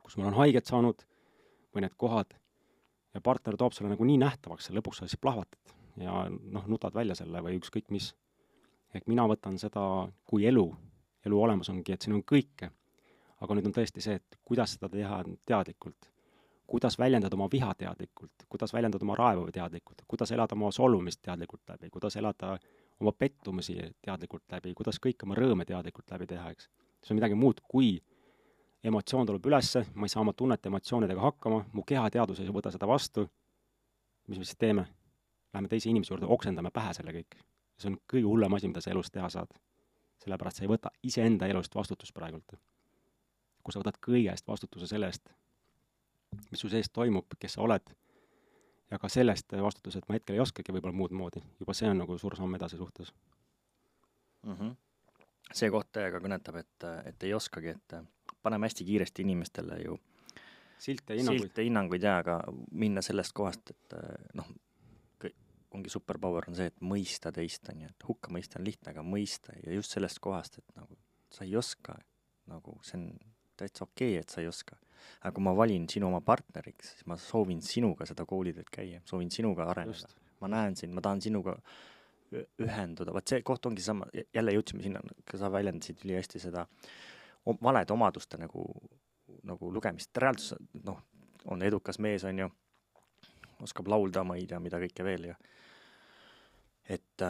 Kus mul on haiget saanud või need kohad ja partner toob selle nagu nii nähtavaks ja lõpuks sa siis plahvatad ja nutad välja selle või ükskõik mis. Ehk mina võtan seda kui elu olemus ongi, et siin on kõike. Aga nüüd on tõesti see, et kuidas seda teha teadlikult, kuidas väljendada oma viha teadlikult, kuidas väljendada oma raevu teadlikult, kuidas elada oma solvumist teadlikult läbi, kuidas elada oma pettumusi teadlikult läbi, kuidas kõik oma rõõme teadlikult läbi teha, eks. See on midagi muud, kui emotsioon tuleb ülesse, ma ei saa oma tunnete emotsioonidega hakkama, mu kehateadus ei võta seda vastu, mis me siis teeme? Läheme teise inimese juurde, oksendame pähe selle kõik. See on kõige hullem asi, mida sa elus teha saad. Sellepärast sa ei võta iseenda elust vastutust praegult. Kui sa võtad kõigest vastutuse sellest, mis su sees toimub, kes sa oled, ja ka sellest vastutuse, et ma hetkel ei oskagi võib-olla muud moodi. Juba see on nagu suur samm edasi suhtes. See koht täiega kõnetab, et ei oskagi, et paneme hästi kiiresti inimestele ju silte hinnanguid ja aga minna sellest kohast, et ongi superpower on see, et mõista teist on ju, et hukka mõista on lihtne, aga mõista ja just sellest kohast, et nagu sa ei oska, nagu see on täitsa okei, et sa ei oska. Aga kui ma valin sinu oma partneriks, siis ma soovin sinuga seda koolitööd käia, soovin sinuga areneda. Ma näen sind, ma tahan sinuga ühenduda. Vaat see koht ongi sama, jälle jõudsime sinna, sa väljendasid üli hästi seda valede omaduste nagu lugemist. Reaalsus on edukas mees, on ju, oskab laulda, ma ei tea, mida kõike veel. Et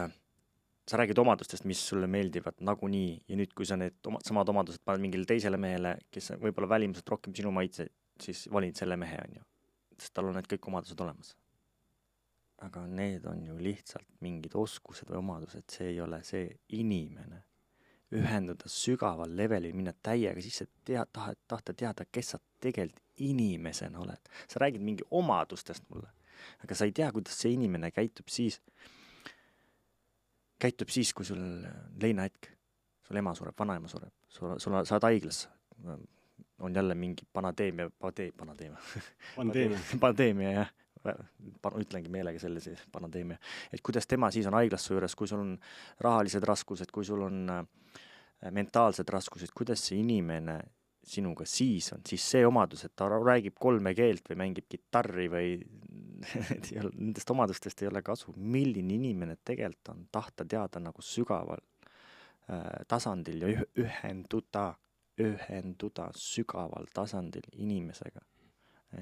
sa räägid omadustest, mis sulle meeldivad nagunii ja nüüd, kui sa need samad omadused paned mingile teisele mehele, kes võib-olla välimuselt rohkem sinu maitse, siis valid selle mehe, on ju. Sest tal on need kõik omadused olemas. Aga need on ju lihtsalt mingid oskused või omadused, see ei ole see inimene. Ühenduda sügaval levelil, minna täiega sisse, tahta teada, kes sa tegelikult inimesena oled. Sa räägid mingi omadustest mulle, aga sa ei tea, kuidas see inimene käitub siis, kui sul leinahetk, sul ema sureb, vanaema sureb, saad haiglas, on jälle mingi pandeemia, jah, ütlengi meelega selle siis, pandeemia, et kuidas tema siis on haiglas su juures, kui sul on rahalised raskused, kui sul on mentaalsed raskused, kuidas see inimene sinuga siis on, siis see omadus, et ta räägib 3 keelt või mängib kitarri või nendest omadustest ei ole kasu. Milline inimene tegelikult on tahta teada nagu sügaval tasandil ja ühenduda sügaval tasandil inimesega.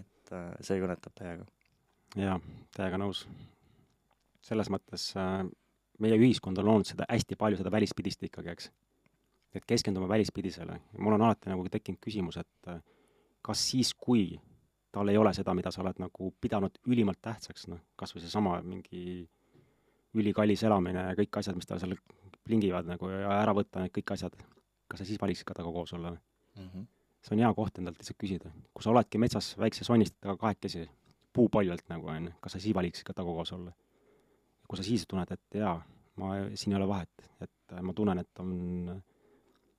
Et see kõnetab täiega. Jaa, täiega nõus. Selles mõttes meie ühiskond on loonud seda hästi palju seda välispidist ikkagi, eks. Et keskendume välispidisele. Mul on alati nagu tekkinud küsimus, et kas siis, kui tal ei ole seda, mida sa oled nagu pidanud ülimalt tähtsaks, kas või see sama mingi ülikallis elamine ja kõik asjad, mis tal seal plingivad nagu ja ära võtta need kõik asjad, kas sa siis valiksid ka taga koos olla? See on hea koht endalt lihtsalt küsida. Kui sa oledki metsas väikse sonnistega 2 puupaljalt nagu on, kas sa siis valiksid ka taga koos olla? Kui sa siis tunned, et jaa, siin ei ole vahet, et ma tunnen, et on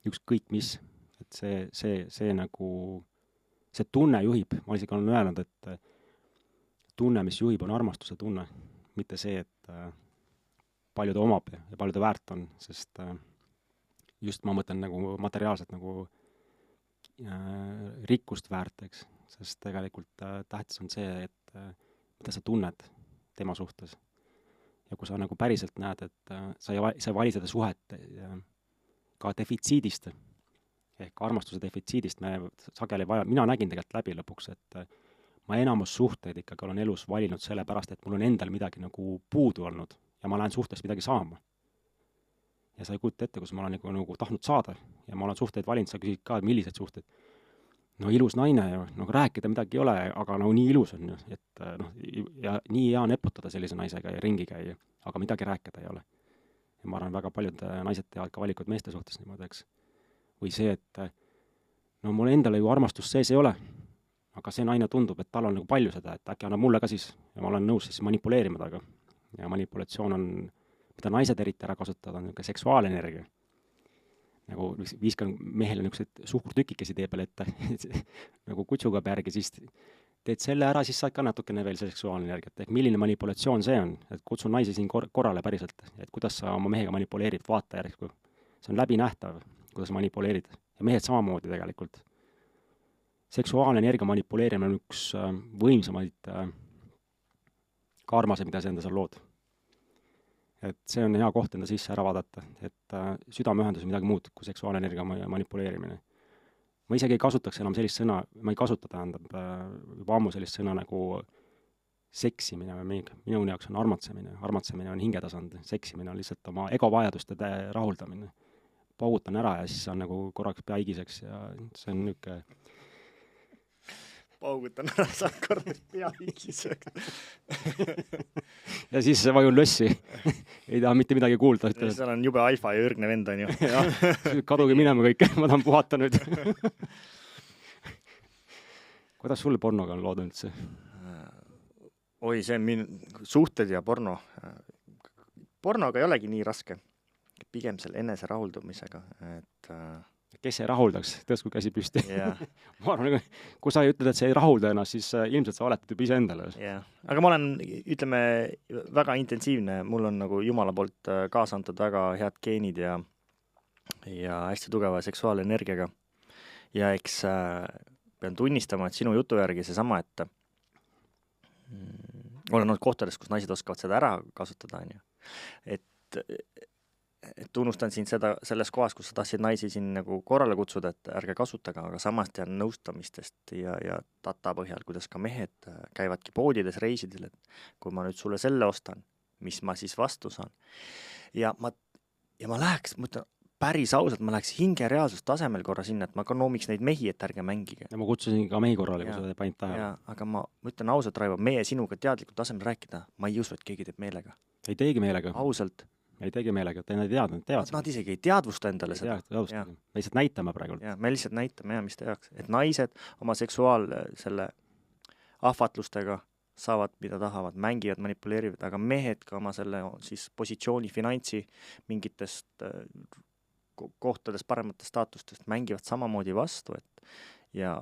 ükskõik mis, et see nagu, see tunne juhib, ma isegi olen öelnud, et tunne, mis juhib, on armastuse tunne, mitte see, et palju ta omab ja palju ta väärt on, sest just ma mõtlen nagu materiaalselt nagu rikkust väärt, eks, sest tegelikult tähtis on see, et mida sa tunned tema suhtes. Ja kui sa nagu päriselt näed, et sa ei vali seda suhet ka defitsiidist, ehk armastuse defitsiidist me sageli mina nägin tegelikult läbi lõpuks, et ma enamus suhteid ikkagi olen elus valinud sellepärast, et mul on endal midagi nagu puudu olnud ja ma lähen suhtest midagi saama. Ja sa ei kujuta ette, kus ma olen nagu tahtnud saada ja ma olen suhteid valinud, sa küsid ka, et millised suhted. No ilus naine ja rääkida midagi ei ole, aga no nii ilus on ju, et ja nii hea on eputada sellise naisega ja ringi käia, aga midagi rääkida ei ole. Ja ma arvan, väga paljud naised teevad ka valikud meeste suhtes niimoodi, eks. Või see, et no mul endale ju armastust sees ei ole, aga see naine tundub, et tal on nagu palju seda, et äkki annab mulle ka siis ja ma olen nõus siis manipuleerima taga. Ja manipulatsioon on, mida naised eriti ära kasutada, on niisugune seksuaalenergia. Nagu viiskan mehele niisugused suhkurtükikesi tee peale ette, nagu kutsuga pärgi, siis teed selle ära, siis saad ka natukene veel seksuaalenergiat. Ehk milline manipulatsioon see on, et kutsun naisi siin korrale päriselt, et kuidas sa oma mehega manipuleerid, vaata järgsku. See on läbinähtav, kuidas manipuleerid. Ja mehed samamoodi tegelikult. Seksuaalne energia manipuleerimine on üks võimsamaid kaarmase, mida see enda seal lood. Et see on hea koht enda sisse ära vaadata, et südameühendus on midagi muud kui seksuaalne energia manipuleerimine. Ma isegi ei kasutaks enam sellist sõna, ma ei kasuta tähendab juba ammu sellist sõna nagu seksimine või minu jaoks on armatsemine on hingetasand, seksimine on lihtsalt oma egovajaduste rahuldamine. Paugutan ära ja siis on nagu korraks peaigiseks ja see on niisugune paugutan ära, saad korraks peaigiseks. Ja siis vajun lössi. Ei taha mitte midagi kuulda. Seal on jube alfa ja ürgne vend on ju. Kaduge minema kõik, ma tahan puhata nüüd. Kuidas sul pornoga on lood üldse? Oi, see on suhted ja porno. Pornoga ei olegi nii raske. Pigem selle enese rahuldumisega, et kes ei rahuldaks, tõsku käsi püsti. Yeah. Ma arvan, kui sa ütled, et sa ei rahulda ennast, siis ilmselt sa valetad juba ise endale. Yeah. Aga ma olen, ütleme, väga intensiivne. Mul on nagu Jumala poolt kaasa antud väga head geenid ja hästi tugeva seksuaalenergiaga. Ja eks pean tunnistama, et sinu jutu järgi seesama, et olen olnud kohtades, kus naised oskavad seda ära kasutada. Et tunnustan siin selles kohas, kus sa tahtsid naisi siin nagu korrale kutsuda, et ärge kasutaga, aga samas tean nõustamistest ja data põhjal, kuidas ka mehed käivadki poodides reisidel, et kui ma nüüd sulle selle ostan, mis ma siis vastu saan. Ja ma läheks, mõtlen, päris ausalt, ma läheks hinge reaalsust tasemel korra sinna, et ma ka noomiks neid mehi, et ärge mängige. Ja ma kutsusin ka mehi korrale, kui sa panid tähe. Aga ma ütlen ausalt, Raivo, meie sinuga teadlikult tasemel rääkida, ma ei usu, et keegi teeb meelega. Ei teegi meelega. Ausalt. Ei tegi meelega, et nad ei teadnud. Nad isegi ei teadvusta endale seda. Me lihtsalt näitame praegu. Me lihtsalt näitame, mis tehakse. Et naised oma selle ahvatlustega saavad, mida tahavad, mängivad, manipuleerivad, aga mehed ka oma selle siis positsiooni, finantsi mingitest kohtades paremate staatustest mängivad samamoodi vastu. Ja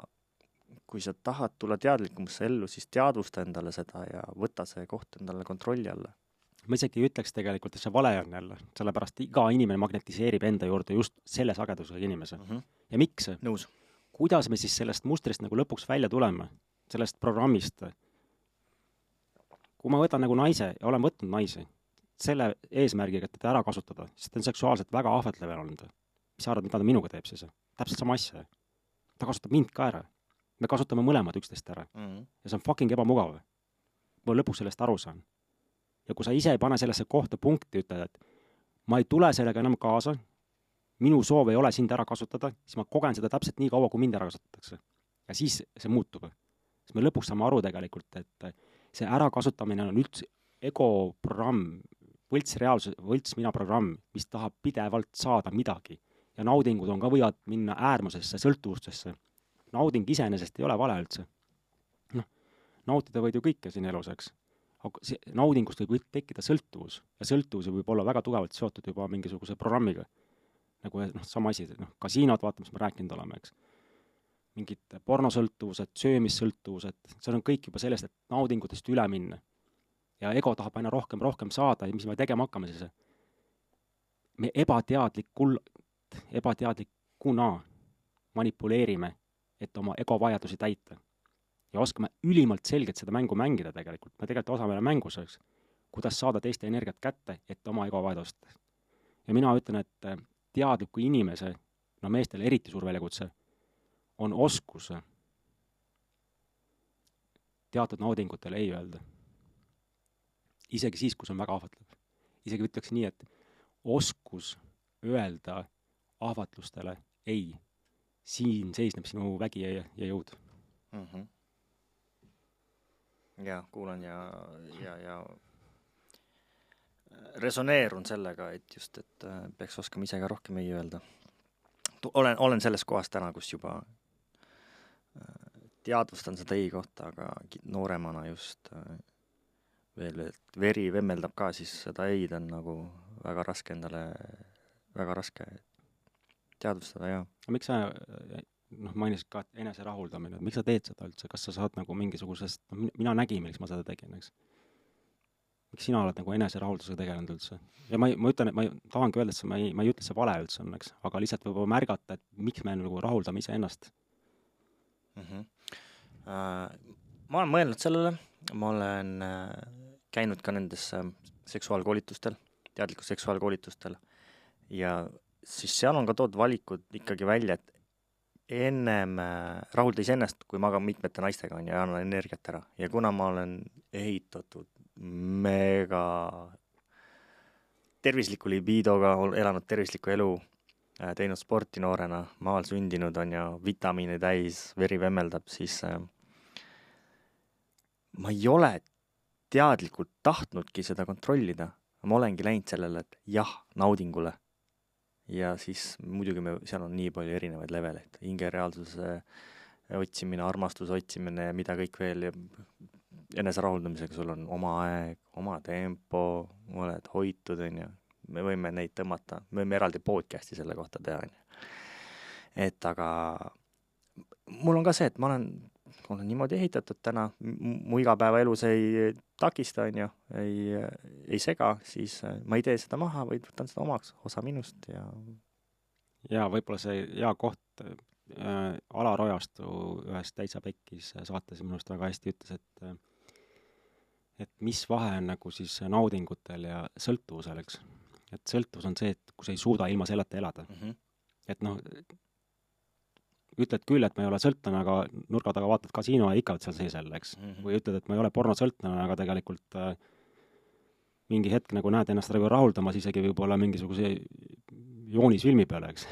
kui sa tahad tulla teadlikumasse ellu, siis teadvusta endale seda ja võta see koht endale kontrolli alla. Ma isegi ütleks tegelikult, et see vale on jälle, sellepärast iga inimene magnetiseerib enda juurde just selle sagedusega inimese. Ja miks? Nõus. Kuidas me siis sellest mustrist nagu lõpuks välja tuleme, sellest programmist? Kui ma võtan nagu naise ja olen võtnud naisi, selle eesmärgiga, et teda ära kasutada, sest ta on seksuaalselt väga ahvetlev olnud. Mis sa arvad, mida ta minuga teeb siis? Täpselt sama asja. Ta kasutab mind ka ära. Me kasutame mõlemad üksteist ära. Ja see on fucking ebamugav. Ma lõpuks sellest aru saan. Ja kui sa ise ei pane sellesse kohta punkti, ütled, et ma ei tule sellega enam kaasa, minu soov ei ole sind ära kasutada, siis ma kogen seda täpselt nii kaua, kui mind ära kasutatakse. Ja siis see muutub. Siis me lõpuks saame aru tegelikult, et see ärakasutamine on üldse egoprogramm, võlts mina programm, mis tahab pidevalt saada midagi. Ja naudingud on ka võivad minna äärmusesse, sõltuvustesse. Nauding iseenesest ei ole vale üldse. Nautida võid ju kõike siin eluseks. Aga naudingust võib tekkida sõltuvus ja sõltuvus võib olla väga tugevalt seotud juba mingisuguse programmiga. Nagu sama asi, kasiinod, vaata, mis me rääkinud oleme, eks. Mingid pornosõltuvused, söömissõltuvused, see on kõik juba sellest, et naudingutest üle minna. Ja ego tahab aina rohkem saada ja mis me tegema hakkame siis. Me ebateadlikuna manipuleerime, et oma egovajadusi täita. Ja oskame ülimalt selgelt seda mängu mängida tegelikult. Me tegelikult osame mängus, eks, kuidas saada teiste energiat kätte, et oma egovajadust. Ja mina ütlen, et teadliku inimese, no meestele eriti suur väljakutse, on oskus teatud naudingutele ei öelda. Isegi siis, kus on väga ahvatlev. Isegi ütleks nii, et oskus öelda ahvatlustele ei. Siin seisneb sinu vägi ja jõud. Mm-hmm. Ja kuulan ja resoneerun sellega, et just, et peaks oskama ise ka rohkem ei öelda. Olen selles kohas täna, kus juba teadvustan seda ei kohta, aga nooremana just veel, et veri vemmeldab ka, siis seda eid on nagu väga raske endale, väga raske teadvustada, jah. Miks sa mainisid ka, et enese rahuldamine, et miks sa teed seda üldse, kas sa saad nagu mingisugusest, mina nägin, miks ma seda tegin, eks. Miks sina oled nagu enese rahuldusega tegelenud üldse? Ja ma ütlen, et ma tahangi öelda, et ma ei ütle, see vale üldse on, eks, aga lihtsalt võib märgata, et miks me nagu rahuldame ise ennast. Mm-hmm. Ma olen mõelnud sellele, ma olen käinud ka nendes seksuaalkoolitustel, teadlikus seksuaalkoolitustel ja siis seal on ka tood valikud ikkagi välja, et ennem rahulda ise ennast, kui ma ka mitmete naistega on ja annan energiat ära. Ja kuna ma olen ehitatud mega tervisliku libidoga, elanud tervislikku elu, teinud sporti noorena, maal sündinud on ja vitamiine täis, veri vemmeldab, siis ma ei ole teadlikult tahtnudki seda kontrollida. Ma olengi läinud sellele, et jah, naudingule. Ja siis muidugi seal on nii palju erinevaid leveleid. Hingereaalsuse otsimine, armastuse otsimine ja mida kõik veel. Ja enese rahuldamisega sul on oma aeg, oma tempo, oled hoitud, on ja. Me võime neid tõmmata, me võime eraldi podcasti selle kohta teha. Et aga mul on ka see, et ma olen niimoodi ehitatud täna, mu igapäeva elus ei takista, on ju, ei sega, siis ma ei tee seda maha, vaid võtan seda omaks, osa minust. Ja võib-olla see hea koht Alar Ojastu ühes Täitsa Pekkis saates minust väga hästi ütles, et mis vahe on nagu siis naudingutel ja sõltuvusel, eks. Et sõltuvus on see, et kui sa ei suuda ilma selleta elada. Mm-hmm. Et ütled küll, et ma ei ole sõltlane, aga nurga taga vaatad kasiino ja ikka seal seesel, eks. Mm-hmm. Või ütled, et ma ei ole pornosõltlane, aga tegelikult mingi hetk nagu näed ennast rahuldamas isegi võib-olla mingisuguse joonisfilmi peale, eks.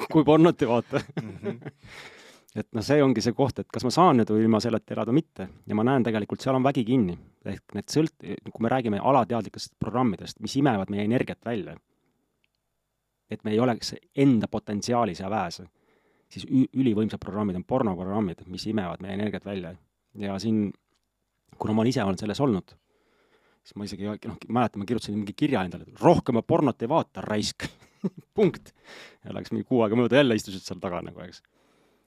Kui pornot ei vaata. Mm-hmm. Et see ongi see koht, et kas ma saan nüüd ilma selleta elada mitte. Ja ma näen tegelikult, seal on vägi kinni. Ehk need kui me räägime alateadlikest programmidest, mis imevad meie energiat välja, et me ei oleks enda potentsiaalis ja väes, siis ülivõimsad programmid on pornoprogrammid, mis imevad meie energiat välja. Ja siin, kuna ma ise olen selles olnud, siis ma isegi, mäletan, ma kirjutasin mingi kirja endale, rohkem ma pornot ei vaata, raisk. Punkt. Ja läks mingi 6 aega mööda jälle istusid seal taga nagu, eks.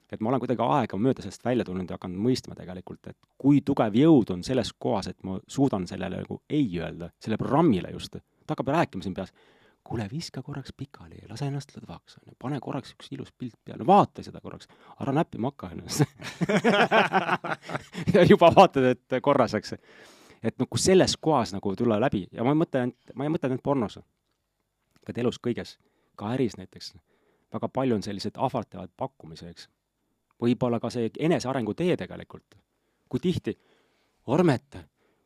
Et ma olen kuidagi aega mööda sellest välja tulnud ja hakanud mõistma tegelikult, et kui tugev jõud on selles kohas, et ma suudan sellele nagu ei öelda, selle programmile just. Ta hakkab rääkima siin peas, kuule, viska korraks pikali, lase ennast lõdvaks, pane korraks üks ilus pilt peale, vaata seda korraks, ära näppi makka ennast. Ja juba vaatad, et korras, eks. Et kui selles kohas nagu tulla läbi ja ma ei mõtle ainult pornos, vaid elus kõiges, ka äris näiteks. Väga palju on sellised ahvatlevad pakkumise, eks. Võib-olla ka see enesearengu tee tegelikult. Kui tihti, Ormet,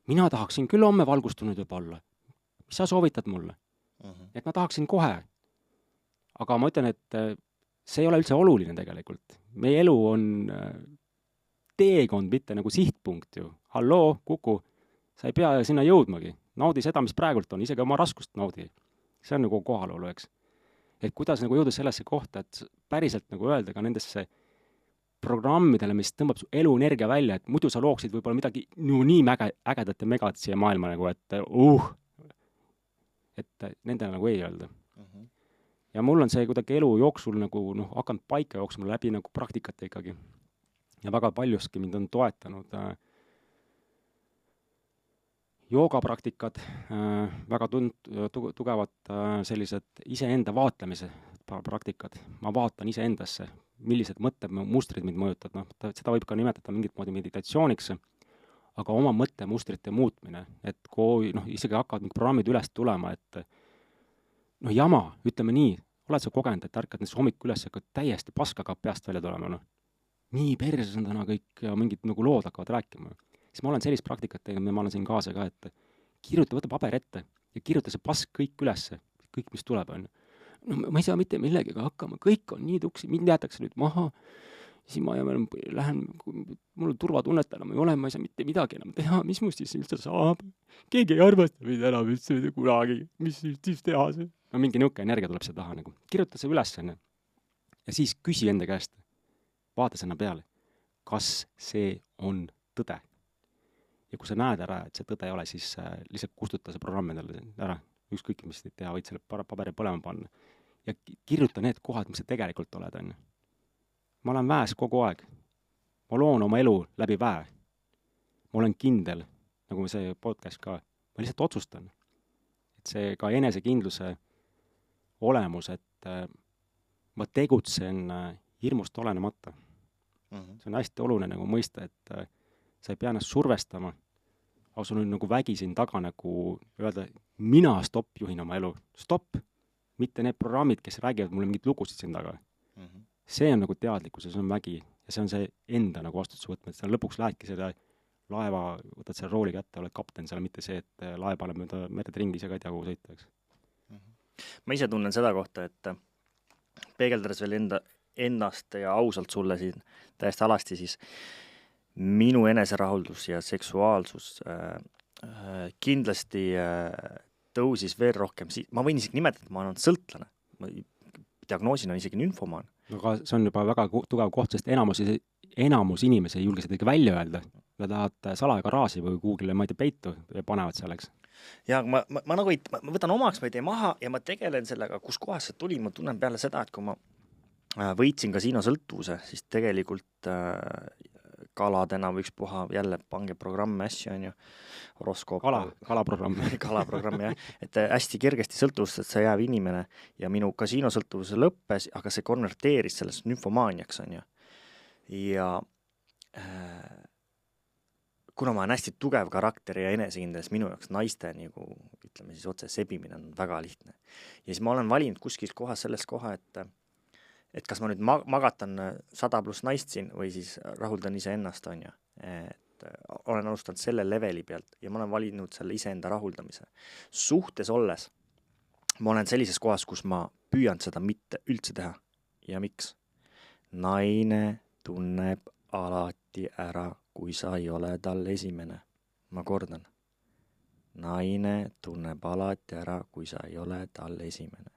mina tahaksin küll homme valgustunud juba olla. Mis sa soovitad mulle? Uh-huh. Et ma tahaksin kohe. Aga ma ütlen, et see ei ole üldse oluline tegelikult. Meie elu on teekond, mitte nagu sihtpunkt ju. Halloo, kuku, sa ei pea sinna jõudmagi. Naudi seda, mis praegult on, isegi oma raskust naudi. See on nagu kohalolu, eks. Et kuidas nagu jõuda sellesse kohta, et päriselt nagu öelda ka nendesse programmidele, mis tõmbab su eluenergia välja, et muidu sa looksid võib-olla midagi nii ägedat ja megat siia maailma nagu, et nendele nagu ei öelda. Uh-huh. Ja mul on see kuidagi elu jooksul nagu hakanud paika jooksma läbi nagu praktikate ikkagi. Ja väga paljuski mind on toetanud joogapraktikad, väga tugevad sellised iseenda vaatlemise praktikad. Ma vaatan iseendasse, millised mõttemustrid mind mõjutavad, noh, seda võib ka nimetada mingit moodi meditatsiooniks, aga oma mõttemustrite muutmine, et kui isegi hakkavad mingid programmid üles tulema, et jama, ütleme nii, oled sa kogenud, et ärkad näiteks hommikul üles, hakkad täiesti paskaga peast välja tulema, nii perses on täna kõik ja mingid lood hakkavad rääkima. Siis ma olen sellist praktikat teinud, ma olen siin kaasa ka, et kirjuta, võta paber ette ja kirjuta see pask kõik ülesse, kõik, mis tuleb, on. Ma ei saa mitte millegiga hakkama, kõik on nii tuksi, mind jäetakse nüüd maha, siis ma lähen, mul turvatunnet enam ei ole, ma ei saa mitte midagi enam teha, mis must siis üldse saab? Keegi ei armasta mind enam üldse kunagi, mis siis teha see? Mingi nõuke energia tuleb see taha, kirjuta see üles, ja siis küsi enda käest, vaata sinna peale, kas see on tõde. Ja kui sa näed ära, et see tõde ei ole, siis lihtsalt kustuta see programm endale ära, ükskõik mis teha, võid selle paberi põlema panna ja kirjuta need kohad, mis sa tegelikult oled, on. Ma olen väes kogu aeg. Ma loon oma elu läbi väe. Ma olen kindel, nagu see podcast ka, ma lihtsalt otsustan, et see ka enesekindluse olemus, et ma tegutsen hirmust olenemata. See on hästi oluline mõista, et sa ei pea ennast survestama, aga sul on vägi siin taga öelda, mina juhin oma elu. Stopp! Mitte need programmid, kes räägivad mulle mingid lugusid siin taga. See on teadlikkus ja see on vägi ja see on see enda vastutuse võtme, et sa lõpuks lähedki selle laeva, võtad selle rooli kätte, oled kapten seal, mitte see, et laev paneb mööda merd ringis ja ka ei tea, kuhu sõita, eks. Ma ise tunnen seda kohta, et peegeldades veel ennast ja ausalt sulle siin täiesti alasti, siis minu eneserahuldus ja seksuaalsus kindlasti tõusis veel rohkem. Ma võin isegi nimetada, et ma olen sõltlane. Diagnoosina on isegi nünfomaan. Aga see on juba väga tugev koht, sest enamus inimesi ei julge seda välja öelda. Nad lähevad salagaraaži või Google'ile, ma ei tea, peitu ja panevad selleks. Ja ma võtan omaks, ma ei tee maha ja ma tegelen sellega, kus kohas see tuli. Ma tunnen peale seda, et kui ma võitsin kasiinosõltuvuse, siis tegelikult kaladena võiks puha jälle pange programme asju, on ju, horoskoop. Kalaprogramm. Kalaprogramm, jah. Et hästi kergesti sõltuvust, et see jääb inimene ja minu kasiinosõltuvuse lõppes, aga see konverteeris sellest nymfomaaniaks, on ju. Ja kuna ma olen hästi tugev karakter ja enesekindel, minu jaoks naiste, ütleme siis otse, sebimine on väga lihtne. Ja siis ma olen valinud kuskil kohas selles koha, et kas ma nüüd magatan 100+ naist siin või siis rahuldan ise ennast, on ju. Et olen alustanud selle leveli pealt ja ma olen valinud selle iseenda rahuldamise. Suhtes olles ma olen sellises kohas, kus ma püüan seda mitte üldse teha. Ja miks? Naine tunneb alati ära, kui sa ei ole tal esimene. Ma kordan. Naine tunneb alati ära, kui sa ei ole tal esimene.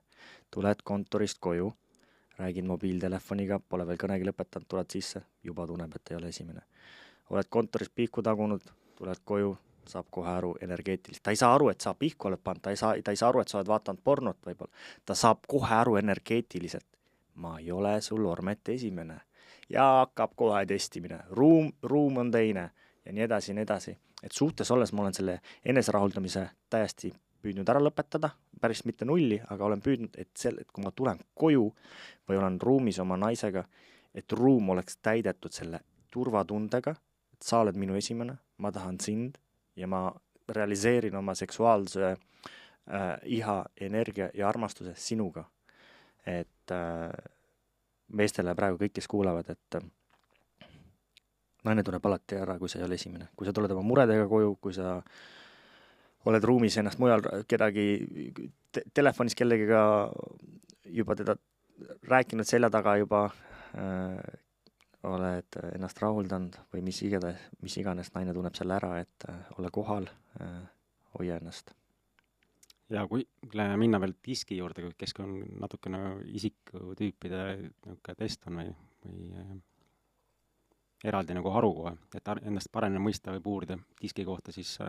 Tuled kontorist koju, räägid mobiiltelefoniga, pole veel kõnegi lõpetanud, tuled sisse, juba tunneb, et ei ole esimene. Oled kontoris pihku tagunud, tuled koju, saab kohe aru energeetiliselt. Ta ei saa aru, et sa pihku oled pannud, ta ei saa aru, et sa oled vaatanud pornot võib-olla. Ta saab kohe aru energeetiliselt. Ma ei ole sul ormet esimene. Ja hakkab kohe testimine. Ruum on teine ja nii edasi. Et suhtes olles ma olen selle eneserahuldamise täiesti püüdnud ära lõpetada, päris mitte nulli, aga olen püüdnud, et kui ma tulen koju või olen ruumis oma naisega, et ruum oleks täidetud selle turvatundega, et sa oled minu esimene, ma tahan sind ja ma realiseerin oma seksuaalse iha, energia ja armastuse sinuga. Et meestele praegu kõik, kes kuulavad, et naine tuleb alati ära, kui sa ei ole esimene. Kui sa tuled oma muredega koju, kui sa oled ruumis ennast mujal kedagi telefonis kellegiga juba teda rääkinud selja taga juba oled ennast rahuldanud või mis iganes naine tunneb selle ära, et ole kohal, hoia ennast. Ja kui minna veel diski juurde, kes on natukene isikutüüpide test on või eraldi harukoha, et ennast paremini mõista või puurida diski kohta, siis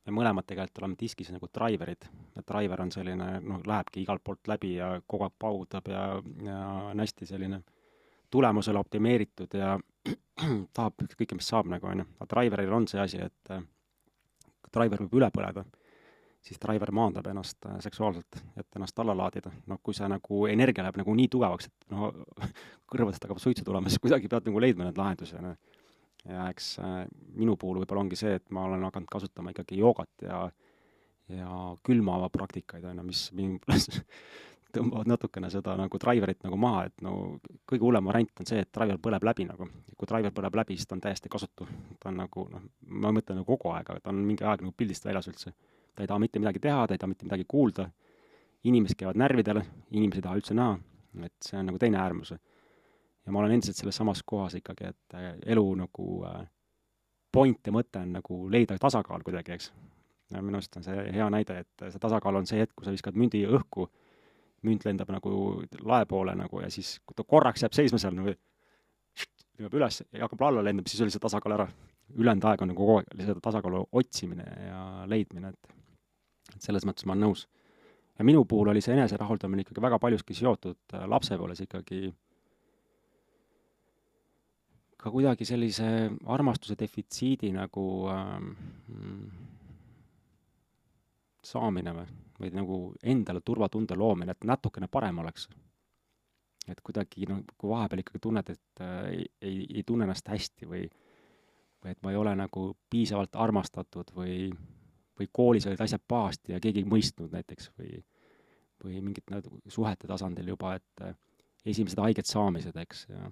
me mõlemad tegelikult oleme diskis driverid. Ja driver on selline, lähebki igalt poolt läbi ja kogu aeg paugutab ja on hästi selline tulemusele optimeeritud ja tahab kõike, mis saab . Aga driveril on see asi, et driver võib üle põleda. siis driver maandab ennast seksuaalselt, et ennast alla laadida. No kui see nagu energia läheb nagu nii tugevaks, et no kõrvadest hakkab suitsu tulema, siis kuidagi pead nagu leidma need lahendusi. Ja eks minu puhul võib-olla ongi see, et ma olen hakanud kasutama ikkagi joogat ja külmava praktikaid, mis tõmbavad natukene seda nagu driverit nagu maha, et no kõige hullem variant on see, et driver põleb läbi nagu. Kui driver põleb läbi, siis ta on täiesti kasutu. Ta on nagu, ma mõtlen nagu kogu aeg, aga ta on mingi aeg nagu pildist väljas üldse. Ta ei taha mitte midagi teha, ta ei taha mitte midagi kuulda. Inimesed käivad närvidele, inimesed ei taha üldse näha, et see on nagu teine äärmus. Ja ma olen endiselt selles samas kohas ikkagi, et elu nagu point ja mõte on nagu leida tasakaal kuidagi, eks. Ja minu arust on see hea näide, et see tasakaal on see hetk, kui sa viskad mündi õhku, münd lendab nagu lae poole nagu ja siis kui ta korraks jääb seisma seal nagu lühab üles ja hakkab alla lendab, siis oli see tasakaal ära. Ülejäänud aeg on nagu kogu aeg seda tasakaalu otsimine ja leidmine, et selles mõttes ma olen nõus. Ja minu puhul oli see eneserahuldamine ikkagi väga paljuski seotud lapsepõlves ikkagi ka kuidagi sellise armastuse defitsiidi nagu saamine või nagu endale turvatunde loomine, et natukene parem oleks. Et kuidagi, kui vahepeal ikkagi tunned, et ei tunne ennast hästi või et ma ei ole nagu piisavalt armastatud või koolis olid asjad pahasti ja keegi ei mõistnud näiteks või mingit suhete tasandil juba, et esimesed haiged saamised, eks, ja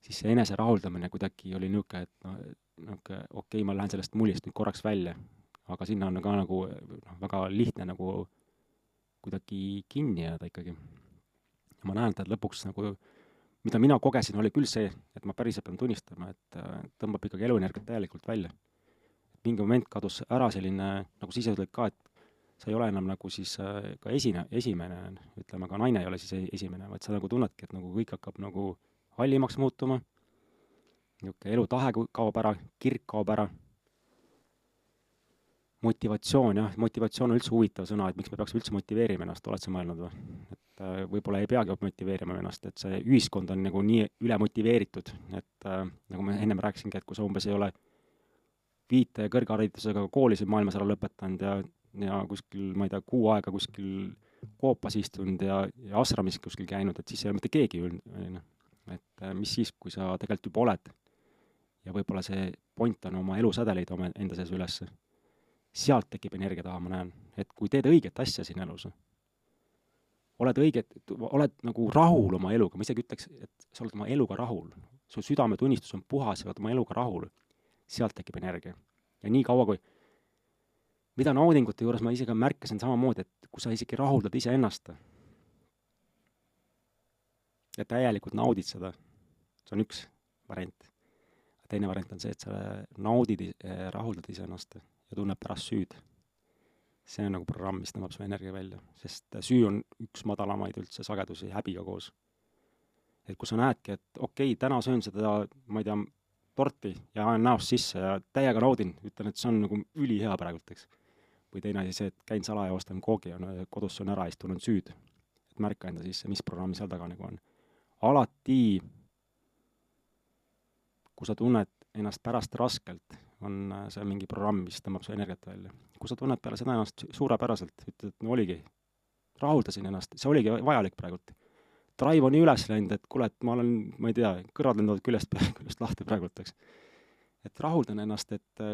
siis see enese rahuldamine kuidagi oli niuke, et okei, ma lähen sellest mullist nüüd korraks välja, aga sinna on ka nagu väga lihtne nagu kuidagi kinni jääda ikkagi. Ja ma näen, et lõpuks nagu, mida mina kogesin, oli küll see, et ma päriselt pean tunnistama, et tõmbab ikkagi eluenergiat täielikult välja. Mingi moment kadus ära selline, nagu siis ütled ka, et sa ei ole enam nagu siis ka esimene, ütleme, ka naine ei ole siis esimene, vaid sa nagu tunnedki, et nagu kõik hakkab nagu hallimaks muutuma, elu tahe kaob ära, kirk kaob ära, motivatsioon, jah, motivatsioon on üldse huvitav sõna, et miks me peaks üldse motiveerima ennast, oled sa mõelnud või? Et võib-olla ei peagi motiveerima ennast, et see ühiskond on nagu nii üle motiveeritud, et nagu ma ennem rääkisingi, et kui sa umbes ei ole 5 kõrgharidusega koolisid maailmas ära lõpetanud ja kuskil, ma ei tea, 6 aega kuskil koopas istunud ja asramis kuskil käinud, et siis ei ole mitte keegi üldine. Et mis siis, kui sa tegelikult juba oled ja võib-olla see point on oma elusädeleid oma enda sees üles. Sealt tekib energia taha, ma näen, et kui teed õiget asja siin elus, oled nagu rahul oma eluga, ma isegi ütleks, et sa oled oma eluga rahul, su südametunnistus on puhas ja oled oma eluga rahul, sealt tekib energia. Ja nii kaua, kui mida naudingute juures ma isegi märkasin samamoodi, et kui sa isegi rahuldad ise ennast ja täielikult naudid seda, see on üks variant. Teine variant on see, et sa naudid, rahuldad ise ennast ja tunneb pärast süüd. See on nagu programm, mis tõmbab su energia välja, sest süü on üks madalamaid üldse sagedusi häbiga koos. Et kui sa näedki, et okei, täna söön seda, ma ei tea, torti ja ajan näost sisse ja täiega naudin, ütlen, et see on nagu ülihea praegult, eks. Või teine asi see, et käin salaja, ostan koogi ja kodus söön ära ja siis tunnen süüd. Et märka enda sisse, mis programmi seal taga nagu on. Alati, kui sa tunned ennast pärast raskelt, on see mingi programm, mis tõmbab su energiat välja. Kui sa tunned peale seda ennast suurepäraselt, ütled, et no oligi, rahuldasin ennast, see oligi vajalik praegult. Drive on nii üles läinud, et kuule, et ma olen, ma ei tea, kõrvad lendavad küljest lahti praegult, eks. Et rahuldan ennast, et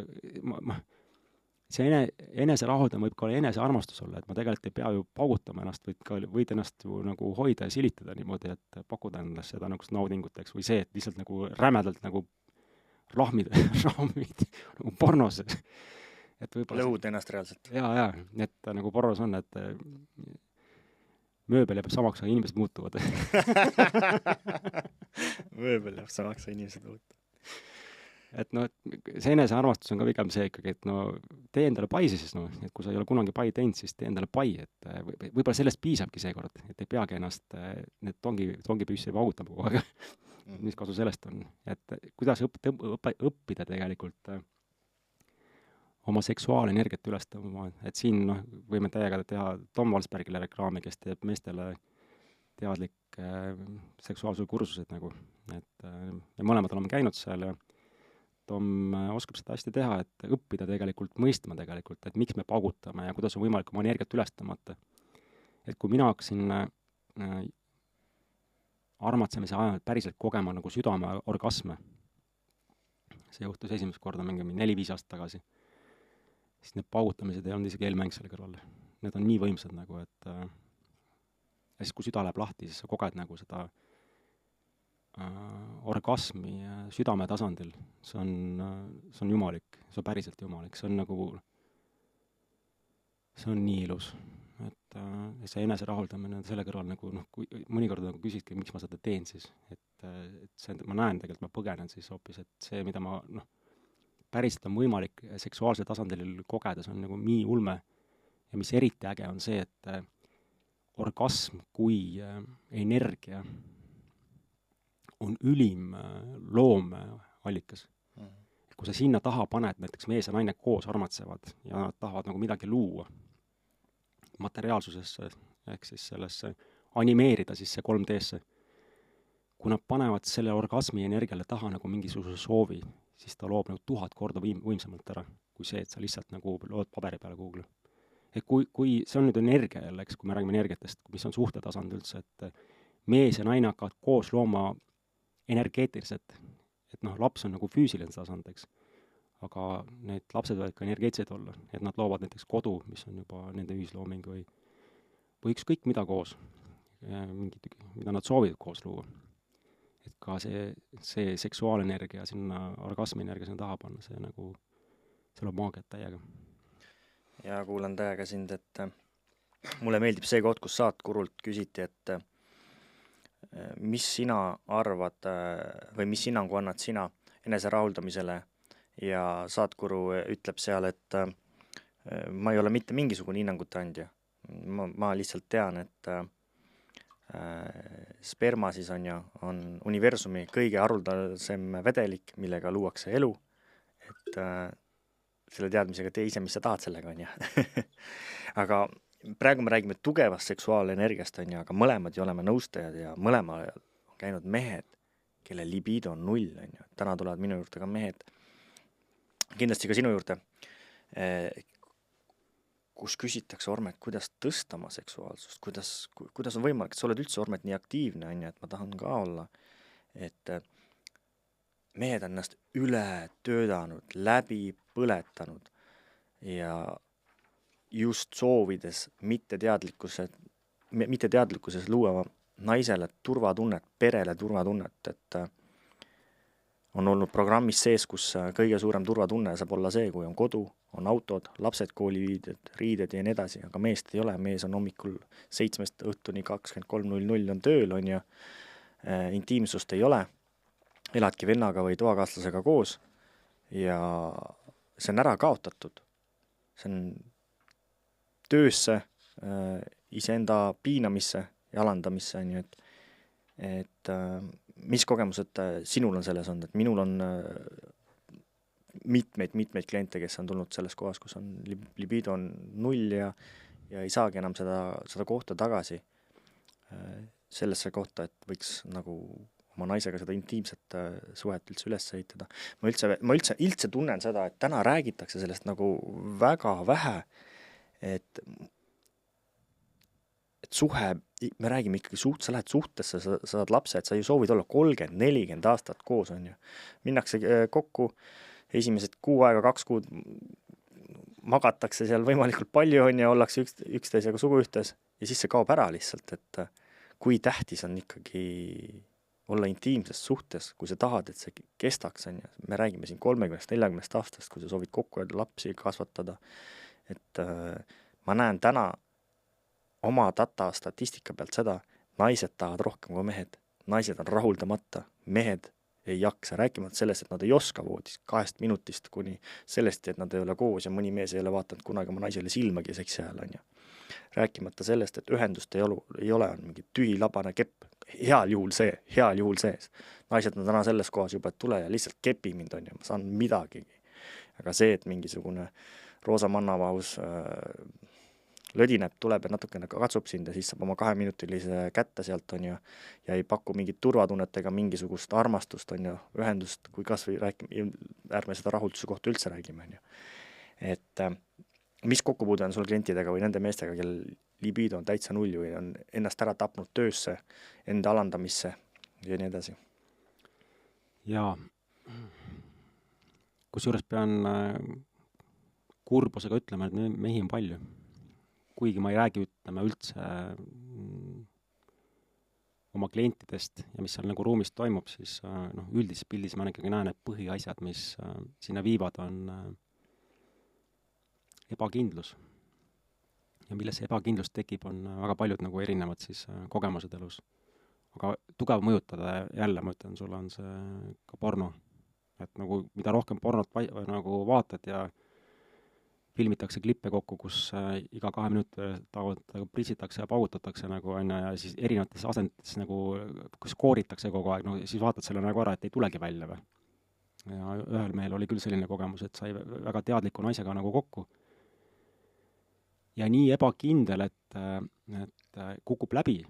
see enese rahuldamine võib ka enese armastus olla, et ma tegelikult ei pea ju paugutama ennast, võid ennast ju nagu hoida ja silitada niimoodi, et pakkuda endast seda nagu naudingut, eks, või see, et lihtsalt nagu rämedalt nagu rahmid nagu pornos. Et lõhud ennast reaalselt. Jaa, et nagu pornos on, et mööbel jääb samaks, aga inimesed muutuvad. Mööbel jääb samaks, aga inimesed muutuvad. Et no, see enese armastus on ka pigem see ikkagi, et no tee endale pai siis, no, et kui sa ei ole kunagi pai teinud, siis tee endale pai, et võib-olla sellest piisabki seekord, et ei peagi ennast need tongipüssi paugutama kogu aeg. Mis kasu sellest on, et kuidas õppida tegelikult oma seksuaalenergiat üles tõmbama, et siin võime täiega teha Tom Walsbergile reklaami, kes teeb meestele teadlik seksuaalsuse kursused nagu, et me mõlemad oleme käinud seal ja Tom oskab seda hästi teha, et õppida tegelikult, mõistma tegelikult, et miks me paugutame ja kuidas on võimalik oma energiat üles tõmmata. Et kui mina hakkasin armatsemise ajal päriselt kogema nagu südame orgasme, see juhtus esimest korda mingi 4-5 aastat tagasi, siis need paugutamised ei olnud isegi eelmäng selle kõrval. Need on nii võimsad nagu, et ja siis, kui süda läheb lahti, siis sa koged nagu seda orgasmi südame tasandil. See on jumalik, see on päriselt jumalik, see on nagu, see on nii ilus. Et see enese rahuldamine selle kõrval nagu, kui mõnikord nagu küsidki, miks ma seda teen siis, et see, ma näen tegelikult, ma põgenen siis hoopis, et see, mida ma, päriselt on võimalik seksuaalse tasandil kogeda, see on nagu nii ulme ja mis eriti äge on see, et orgasm kui energia on ülim loomeallikas. Kui sa sinna taha paned, näiteks mees ja naine koos armatsevad ja nad tahavad nagu midagi luua materiaalsusesse, ehk siis sellesse animeerida siis see 3D-sse. Kui nad panevad selle orgasmi energiale taha nagu mingisuguse soovi, siis ta loob nagu 1000 korda võimsamalt ära, kui see, et sa lihtsalt nagu lood paberi peale Google. Et kui see on nüüd energia jälle, eks, kui me räägime energiatest, mis on suhtetasand üldse, et mees ja naine hakkavad koos looma energeetiliselt, et laps on nagu füüsiline tasand, eks, aga need lapsed võivad ka energeetsed olla, et nad loovad näiteks kodu, mis on juba nende ühislooming või ükskõik mida koos, mida nad soovivad koos luua. Et ka see seksuaalenergia sinna, orgasmienergia sinna taha panna, see nagu, see loob maagiat täiega. Ja kuulan täiega sind, et mulle meeldib see koht, kus Saatkurult küsiti, et mis sina arvad või mis hinnangu annad sina enese rahuldamisele ja Saatkuru ütleb seal, et ma ei ole mitte mingisugune hinnangute andja. Ma lihtsalt tean, et sperma siis on universumi kõige haruldasem vedelik, millega luuakse elu, et selle teadmisega tee ise, mis sa tahad sellega, on ja. Aga praegu me räägime tugevast seksuaalenergiast, on ja, aga mõlemad ju oleme nõustajad ja mõlema on käinud mehed, kelle libido on 0, on ja. Täna tulevad minu juurde ka mehed, kindlasti ka sinu juurde, kus küsitakse, Ormet, kuidas tõsta oma seksuaalsust, kuidas on võimalik, et sa oled üldse, Ormet, nii aktiivne, on ja, et ma tahan ka olla, et mehed on ennast üle töödanud, läbi põletanud ja just soovides mitte teadlikkuses luua naisele turvatunnet, perele turvatunnet, et on olnud programmis sees, kus kõige suurem turvatunne saab olla see, kui on kodu, on autod, lapsed, kooliviided, riided ja nii edasi, aga meest ei ole, mees on hommikul 7 õhtuni 23:00 on tööl, on ja intiimsust ei ole, eladki vennaga või toakaaslasega koos ja see on ära kaotatud. See on töösse, iseenda piinamisse ja alandamisse, nii et mis kogemused sinul on selles olnud, et minul on mitmeid kliente, kes on tulnud selles kohas, kus on libido on 0 ja ei saagi enam seda kohta tagasi sellesse kohta, et võiks nagu oma naisega seda intiimset suhet üldse üles ehitada. Ma üldse tunnen seda, et täna räägitakse sellest nagu väga vähe, et suhe, me räägime ikkagi sa lähed suhtesse, sa saad lapse, et sa ju soovid olla 30-40 aastat koos, on ju. Minnakse kokku, esimesed 6 aega, 2 kuud magatakse seal võimalikult palju, on ja ollakse üksteisega suguühtes ja siis see kaob ära lihtsalt, et kui tähtis on ikkagi olla intiimses suhtes, kui sa tahad, et see kestaks, on ja. Me räägime siin 30-40 aastast, kui sa soovid kokku ja lapsi kasvatada, et ma näen täna oma data statistika pealt seda, naised tahavad rohkem kui mehed. Naised on rahuldamata, mehed ei jaksa, rääkimata sellest, et nad ei oska voodis 2 minutist kuni sellest, et nad ei ole koos ja mõni mees ei ole vaatanud kunagi oma naisele silmagi seksi ajal, on ja. Rääkimata sellest, et ühendust ei ole, on mingi tühi labane kepp, heal juhul sees. Naised on täna selles kohas juba, et tule ja lihtsalt kepi mind, on ja, ma saan midagigi. Aga see, et mingisugune roosa mannavahus lõdineb, tuleb ja natukene katsub sind ja siis saab oma 2-minutilise kätte sealt, on ju, ja ei paku mingit turvatunnet ega mingisugust armastust, on ju, ühendust, kui kas või ärme seda rahulduse kohta üldse räägime, on ju. Et mis kokkupuude on sul klientidega või nende meestega, kel libido on täitsa null või on ennast ära tapnud töösse, enda alandamisse ja nii edasi? Jaa, kusjuures pean kurbusega ütlema, et mehi on palju. Kuigi ma ei räägi, ütleme, üldse oma klientidest ja mis seal nagu ruumis toimub, siis üldises pildis ma ikkagi näen, et põhiasjad, mis sinna viivad, on ebakindlus. Ja milles see ebakindlus tekib, on väga paljud nagu erinevad siis kogemused elus. Aga tugev mõjutada jälle, ma ütlen, sulle on see ka porno. Et nagu mida rohkem pornot nagu vaatad ja filmitakse klippe kokku, kus iga 2 minuti pritsitakse ja paugutatakse nagu aina ja siis erinevates asendites nagu, kus kooritakse kogu aeg, no siis vaatad selle nagu ära, et ei tulegi välja või. Ja ühel mehel oli küll selline kogemus, et sai väga teadliku naisega nagu kokku. Ja nii ebakindel, et kukub läbi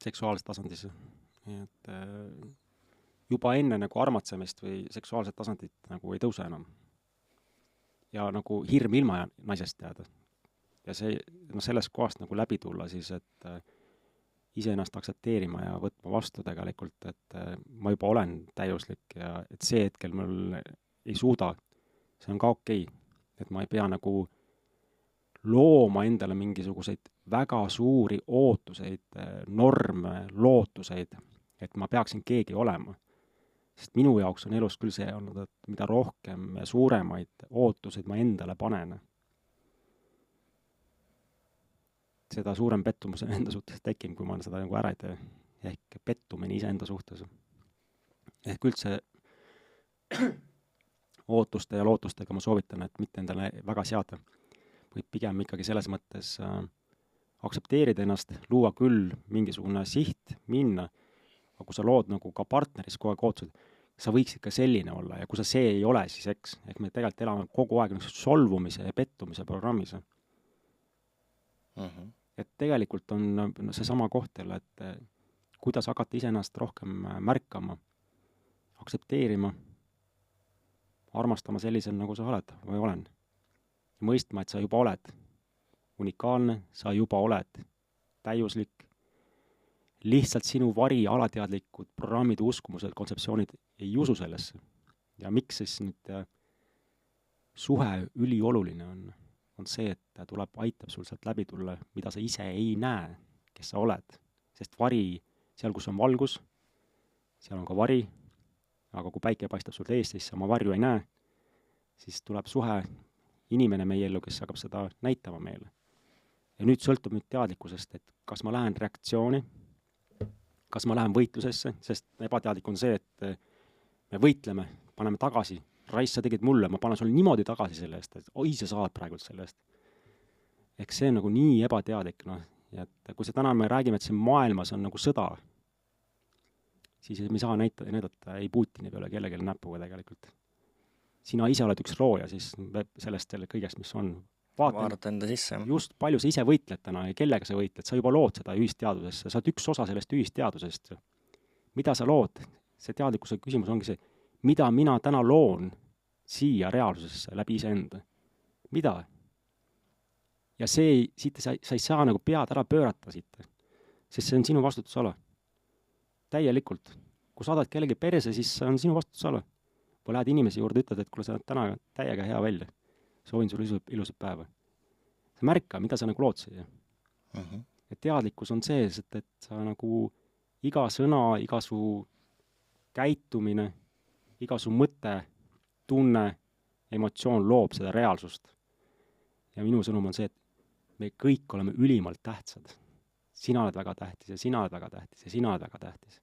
seksuaalses tasandis. Et juba enne nagu armatsemist või seksuaalset tasandit nagu ei tõuse enam. Ja nagu hirm ilma naisest teada. Ja see, selles kohast nagu läbi tulla siis, et ise ennast aksepteerima ja võtma vastu tegelikult, et ma juba olen täiuslik ja et see hetkel mul ei suuda, see on ka okei. Et ma ei pea nagu looma endale mingisuguseid väga suuri ootuseid, norme, lootuseid, et ma peaksin keegi olema. Sest minu jaoks on elus küll see olnud, et mida rohkem ja suuremaid ootuseid ma endale panen, seda suurem pettumus enda suhtes tekib, kui ma seda nagu ära ei tee. Ehk pettumine ise enda suhtes. Ehk üldse ootuste ja lootustega ma soovitan, et mitte endale väga seada. Või pigem ikkagi selles mõttes aksepteerida ennast, luua küll mingisugune siht, minna, aga kui sa lood nagu ka partneris kogu aeg ootused, sa võiksid ka selline olla ja kui sa see ei ole, siis eks. Ehk me tegelikult elame kogu aeg solvumise ja pettumise programmis. Et tegelikult on see sama koht jälle, et kuidas hakata ise ennast rohkem märkama, aksepteerima, armastama sellisel, nagu sa oled või olen. Ja mõistma, et sa juba oled unikaalne, sa juba oled täiuslik. Lihtsalt sinu vari alateadlikud programmid, uskumused, kontseptsioonid ei usu sellesse. Ja miks siis nüüd suhe ülioluline on see, et aitab sul sealt läbi tulla, mida sa ise ei näe, kes sa oled. Sest vari, seal kus on valgus, seal on ka vari, aga kui päike paistab sul eest, siis sa oma varju ei näe, siis tuleb suhe inimene meie ellu, kes hakkab seda näitama meile. Ja nüüd sõltub nüüd teadlikkusest, et kas ma lähen reaktsiooni, kas ma lähen võitlusesse, sest ebateadlik on see, et me võitleme, paneme tagasi, Rais, sa tegid mulle, ma panen sulle niimoodi tagasi selle eest, et oi, sa saad praegu selle eest. Eks see on nagu nii ebateadlik, ja et kui see täna me räägime, et see maailmas on nagu sõda, siis me ei saa näidata ei Putini peale kellelegi näpuga tegelikult. Sina ise oled üks looja, siis sellest kõigest, mis on. Vaadata enda sisse. Just palju sa ise võitled täna ja kellega sa võitled, sa juba lood seda ühisteadusesse, sa oled üks osa sellest ühisteadusest. Mida sa lood? See teadlikkuse küsimus ongi see, mida mina täna loon siia reaalsusesse läbi iseenda. Mida? Ja see, siit sa ei saa nagu pead ära pöörata siit, sest see on sinu vastutusala. Täielikult. Kui saadad kellegi perse, siis see on sinu vastutusala. Või lähed inimese juurde, ütled, et kuule, sa oled täna täiega hea välja. Soovin sulle ilusat päeva. Sa märka, mida sa nagu lood siia. Ja teadlikkus on see, et sa nagu iga sõna, iga su käitumine, iga su mõte, tunne, emotsioon loob seda reaalsust. Ja minu sõnum on see, et me kõik oleme ülimalt tähtsad. Sina oled väga tähtis ja sina oled väga tähtis ja sina oled väga tähtis.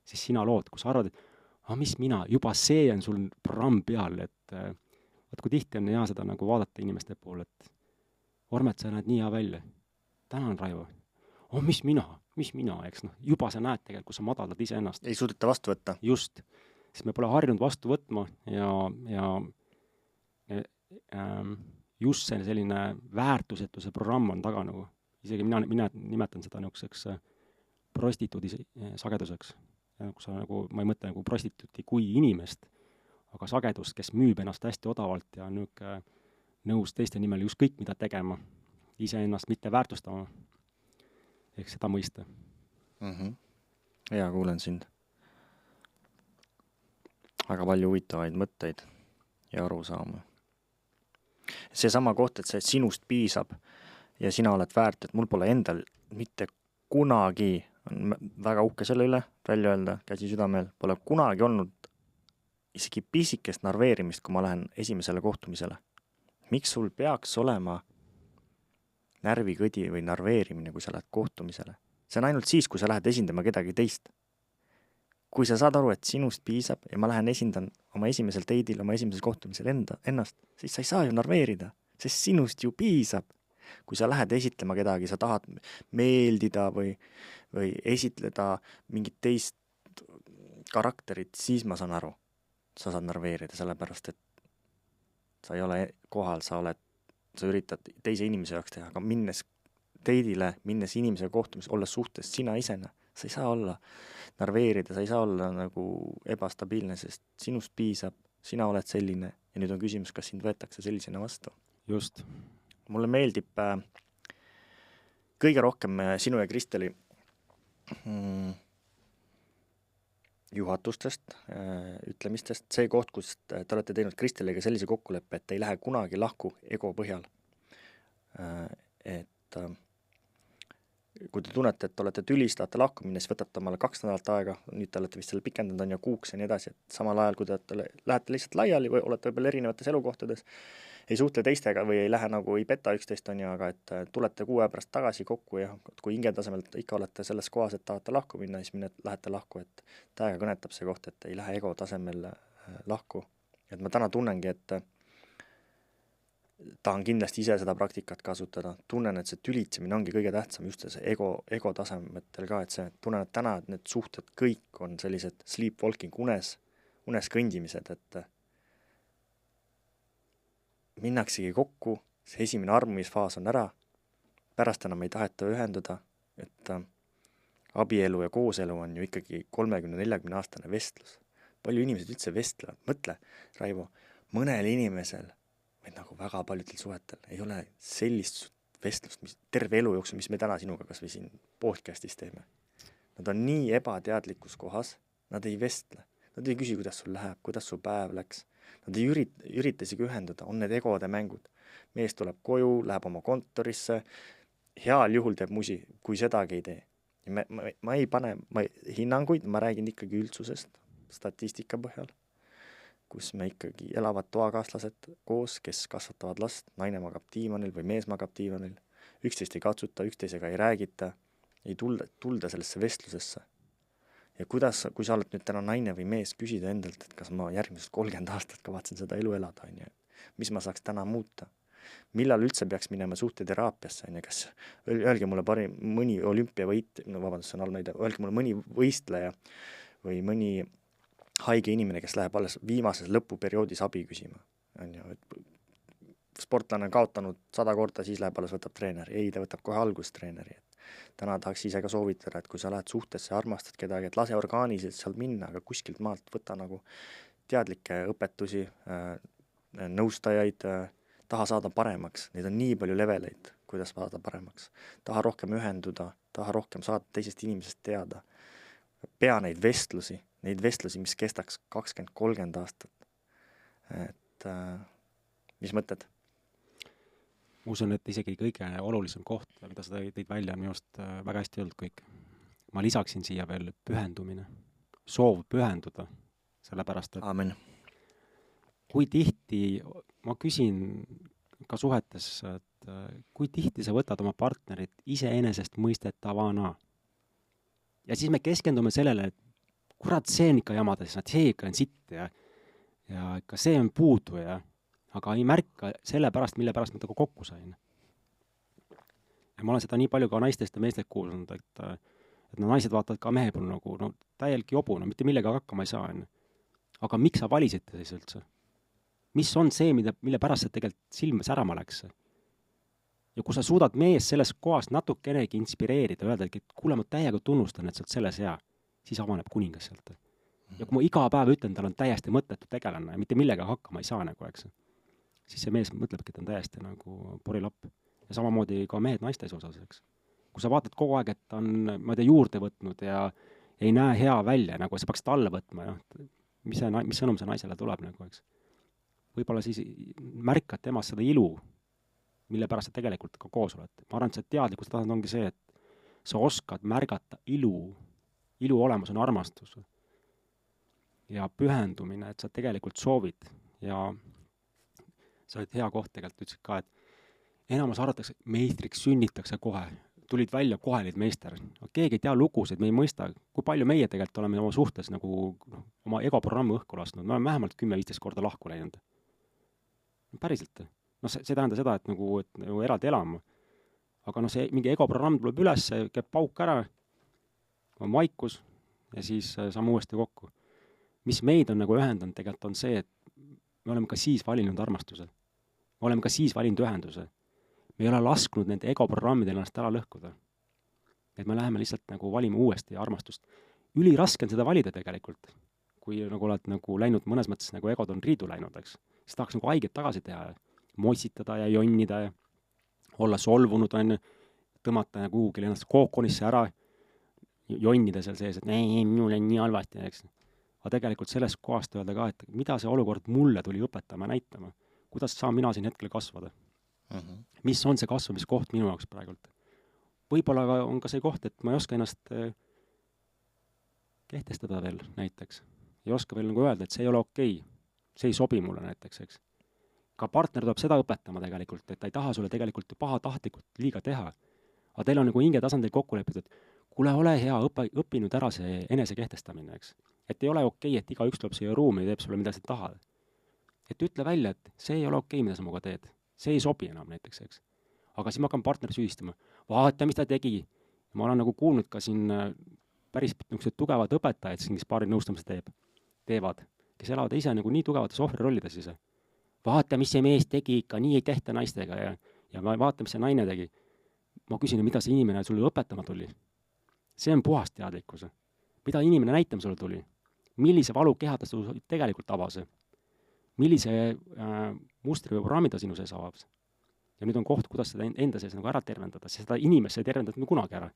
Siis sina lood, kui sa arvad, et mis mina, juba see on sul programm peal, et vaat kui tihti on hea seda nagu vaadata inimeste poole, et Ormet, sa näed nii hea välja. Tänan, Raivo. Mis mina, eks juba sa näed tegelikult, kui sa madaldad ise ennast. Ei suudeta vastu võtta. Just, sest me pole harjunud vastu võtma ja just see selline väärtusetuse programm on taga nagu. Isegi mina nimetan seda niisuguseks prostituudi sageduseks. Ja kui sa nagu, ma ei mõtle nagu prostituuti kui inimest, aga sagedust, kes müüb ennast hästi odavalt ja on niisugune nõus teiste nimel just kõik mida tegema, ise ennast mitte väärtustama. Ehk seda mõista. Hea, kuulen sind. Väga palju huvitavaid mõtteid ja aru saama. See sama koht, et see sinust piisab ja sina oled väärt, et mul pole endal mitte kunagi, on väga uhke selle üle, välja öelda, käsi südamel, pole kunagi olnud isegi pisikest narveerimist, kui ma lähen esimesele kohtumisele. Miks sul peaks olema närvikõdi või narveerimine, kui sa lähed kohtumisele? See on ainult siis, kui sa lähed esindama kedagi teist. Kui sa saad aru, et sinust piisab ja ma lähen esindan oma esimesel teidil, oma esimesel kohtumisel ennast, siis sa ei saa ju narveerida, sest sinust ju piisab. Kui sa lähed esitlema kedagi, sa tahad meeldida või esitleda mingit teist karakterit, siis ma saan aru, sa saad narveerida, sellepärast, et sa ei ole kohal, sa üritad teise inimese jaoks teha, aga minnes teidile, minnes inimese kohtumis, olles suhtes sina isena, sa ei saa olla narveerida, sa ei saa olla nagu ebastabiilne, sest sinust piisab, sina oled selline ja nüüd on küsimus, kas sind võetakse sellisena vastu. Just. Mulle meeldib kõige rohkem sinu ja Kristeli juhatustest, ütlemistest, see koht, kus te olete teinud Kristeliga sellise kokkuleppe, et ei lähe kunagi lahku ego põhjal. Et kui te tunnete, et olete tülis, tahate lahku minna, siis võtate omale 2 nädalat aega, nüüd te olete vist selle pikendanud on ja kuuks ja nii edasi, et samal ajal, kui te lähete lihtsalt laiali või olete võib-olla erinevates elukohtades, ei suhtle teistega või ei lähe nagu, ei peta üksteist on ju, aga et tulete 6 aja pärast tagasi kokku ja kui hingetasemelt ikka olete selles kohas, et tahate lahku minna, siis lähete lahku, et täiega kõnetab see koht, et ei lähe ego tasemel lahku. Et ma täna tunnengi, et tahan kindlasti ise seda praktikat kasutada. Tunnen, et see tülitsemine ongi kõige tähtsam just see ego tasemetel ka, et see tunnen, et täna et need suhted kõik on sellised sleepwalking, unes kõndimised, et minnaksegi kokku, see esimene armumisfaas on ära, pärast enam ei taheta ühenduda, et abielu ja kooselu on ju ikkagi 30-40 aastane vestlus. Palju inimesed üldse vestlevad, mõtle, Raivo, mõnel inimesel või nagu väga paljudel suhetel ei ole sellist vestlust, mis terve elu jooksul, mis me täna sinuga kas või siin podcastis teeme. Nad on nii ebateadlikus kohas, nad ei vestle. Nad ei küsi, kuidas sul läheb, kuidas sul päev läks. Nad ei ürita isegi ühenduda, on need egode mängud. Mees tuleb koju, läheb oma kontorisse, heal juhul teeb musi, kui sedagi ei tee. Ma ei pane hinnanguid, ma räägin ikkagi üldsusest, statistika põhjal, kus me ikkagi elavad toakaaslased koos, kes kasvatavad last, naine magab diivanil või mees magab diivanil, üksteist ei katsuta, üksteisega ei räägita, ei tulda sellesse vestlusesse. Ja kuidas, kui sa oled nüüd täna naine või mees, küsida endalt, et kas ma järgmisest 30 aastat kavatsen seda elu elada, mis ma saaks täna muuta. Millal üldse peaks minema suhteteraapiasse, kas öelge mulle mõni olümpiavõit, vabandust, see on all näide, öelge mulle mõni võistleja või mõni haige inimene, kes läheb alles viimases lõpuperioodis abi küsima. Sportlane on kaotanud 100 korda, siis läheb alles võtab treeneri. Ei, ta võtab kohe algustreeneri. Täna tahaks ise ka soovitada, et kui sa lähed suhtesse, armastad kedagi, et lase orgaaniliselt seal minna, aga kuskilt maalt võta nagu teadlikke õpetusi, nõustajaid, taha saada paremaks. Neid on nii palju leveleid, kuidas saada paremaks. Taha rohkem ühenduda, taha rohkem saada teisest inimesest teada. Pea neid vestlusi, mis kestaks 20-30 aastat. Et mis mõtted? Usun, et isegi kõige olulisem koht, mida sa tõid välja, on minust väga hästi öeldud kõik. Ma lisaksin siia veel pühendumine. Soov pühenduda, sellepärast, et Aamen. Kui tihti, ma küsin ka suhetes, et kui tihti sa võtad oma partnerit iseenesest mõistetavana. Ja siis me keskendume sellele, et kurat, see on ikka jamades, see ikka on sitt ja ikka see on puudu aga ei märka selle pärast, mille pärast ma taga kokku sain. Ja ma olen seda nii palju ka naistest ja meestest kuulnud, et naised vaatavad ka mehe poole nagu täielik jobu, mitte millega hakkama ei saa. Aga miks sa valisite siis üldse? mis on see, mille pärast see tegelikult silma särama läks. Ja kui sa suudad mees selles kohas natukenegi inspireerida, öelda, et kuule, ma täiega tunnustan, et sa oled selles hea, siis avaneb kuningas sealt. Ja kui ma iga päev ütlen, tal on täiesti mõttetu tegelane ja mitte millega hakkama ei saa nagu, eks, siis see mees mõtlebki, et on täiesti nagu porilapp. Ja samamoodi ka mehed naistes osas, eks. Kui sa vaatad kogu aeg, et ta on, ma ei tea, juurde võtnud ja ei näe hea välja, nagu sa peaks talle võtma, ja mis sõnum see naisele tuleb, nagu, eks. Võib-olla siis märkad temas seda ilu, mille pärast sa tegelikult ka koos oled. Ma arvan, et see teadlikkuse tasand ongi see, et sa oskad märgata ilu. Ilu olemus on armastus ja pühendumine, et sa tegelikult soovid ja sa oled hea koht tegelikult ütlesid ka, et enamus arvatakse, et meistriks sünnitakse kohe. Tulid välja, kohe olid meister. Keegi ei tea lugusid, me ei mõista, kui palju meie tegelikult oleme oma suhtes nagu oma egoprogrammi õhku lasknud. Me oleme vähemalt 10-15 korda lahku läinud. Päriselt. See tähendab seda, et nagu eraldi elama. Aga see mingi egoprogramm tuleb üles, käib pauk ära, on vaikus ja siis saame uuesti kokku. Mis meid on nagu ühendanud tegelikult on see, et me oleme ka siis valinud armastuse. Me oleme ka siis valinud ühenduse. Me ei ole lasknud nende egoprogrammidel ennast ära lõhkuda. Et me läheme lihtsalt nagu valime uuesti armastust. Üliraske on seda valida tegelikult. Kui nagu oled nagu läinud mõnes mõttes nagu egod on riidu läinud, eks. Siis tahaks nagu haiget tagasi teha, mossitada ja jonnida ja olla solvunud, tõmmata nagu kuhugil ennast kookonisse ära, jonnida seal sees, et ei, minul on nii halvasti, eks. Aga tegelikult sellest kohast öelda ka, et mida see olukord mulle tuli õpetama ja näitama. Kuidas saan mina siin hetkel kasvada? Mis on see kasvamiskoht minu jaoks praegult? Võib-olla on ka see koht, et ma ei oska ennast kehtestada veel näiteks. Ei oska veel nagu öelda, et see ei ole okei. See ei sobi mulle näiteks, eks. Ka partner tuleb seda õpetama tegelikult, et ta ei taha sulle tegelikult pahatahtlikult liiga teha. Aga teil on nagu hinge tasandil kokku lepitud, et kuule, ole hea, õppinud ära see enese kehtestamine, eks. Et ei ole okei, et iga üks tuleb siia ruumi ja teeb sulle, mida sa tahad. Et ütle välja, et see ei ole okei, mida sa muga teed. See ei sobi enam näiteks, eks. Aga siis ma hakkan partner süüdistama. Vaata, mis ta tegi. Ma olen nagu kuulnud ka siin päris tugevad õpetajad, kes paari nõustamist teevad, kes elavad ise nagu nii tugevates ohvrirollides ise. Vaata, mis see mees tegi, ikka nii ei tehta naistega ja vaata, mis see naine tegi. Ma küsin, mida see inimene sulle õpetama tuli. See on puhas teadlikkus. Mida inimene näitama sulle tuli? Millise valu keha ta tegelikult avas? Millise mustri või programmi ta sinu sees avab? Ja nüüd on koht, kuidas seda enda sees nagu ära tervendada, sest seda inimesse ei tervendada kunagi ära.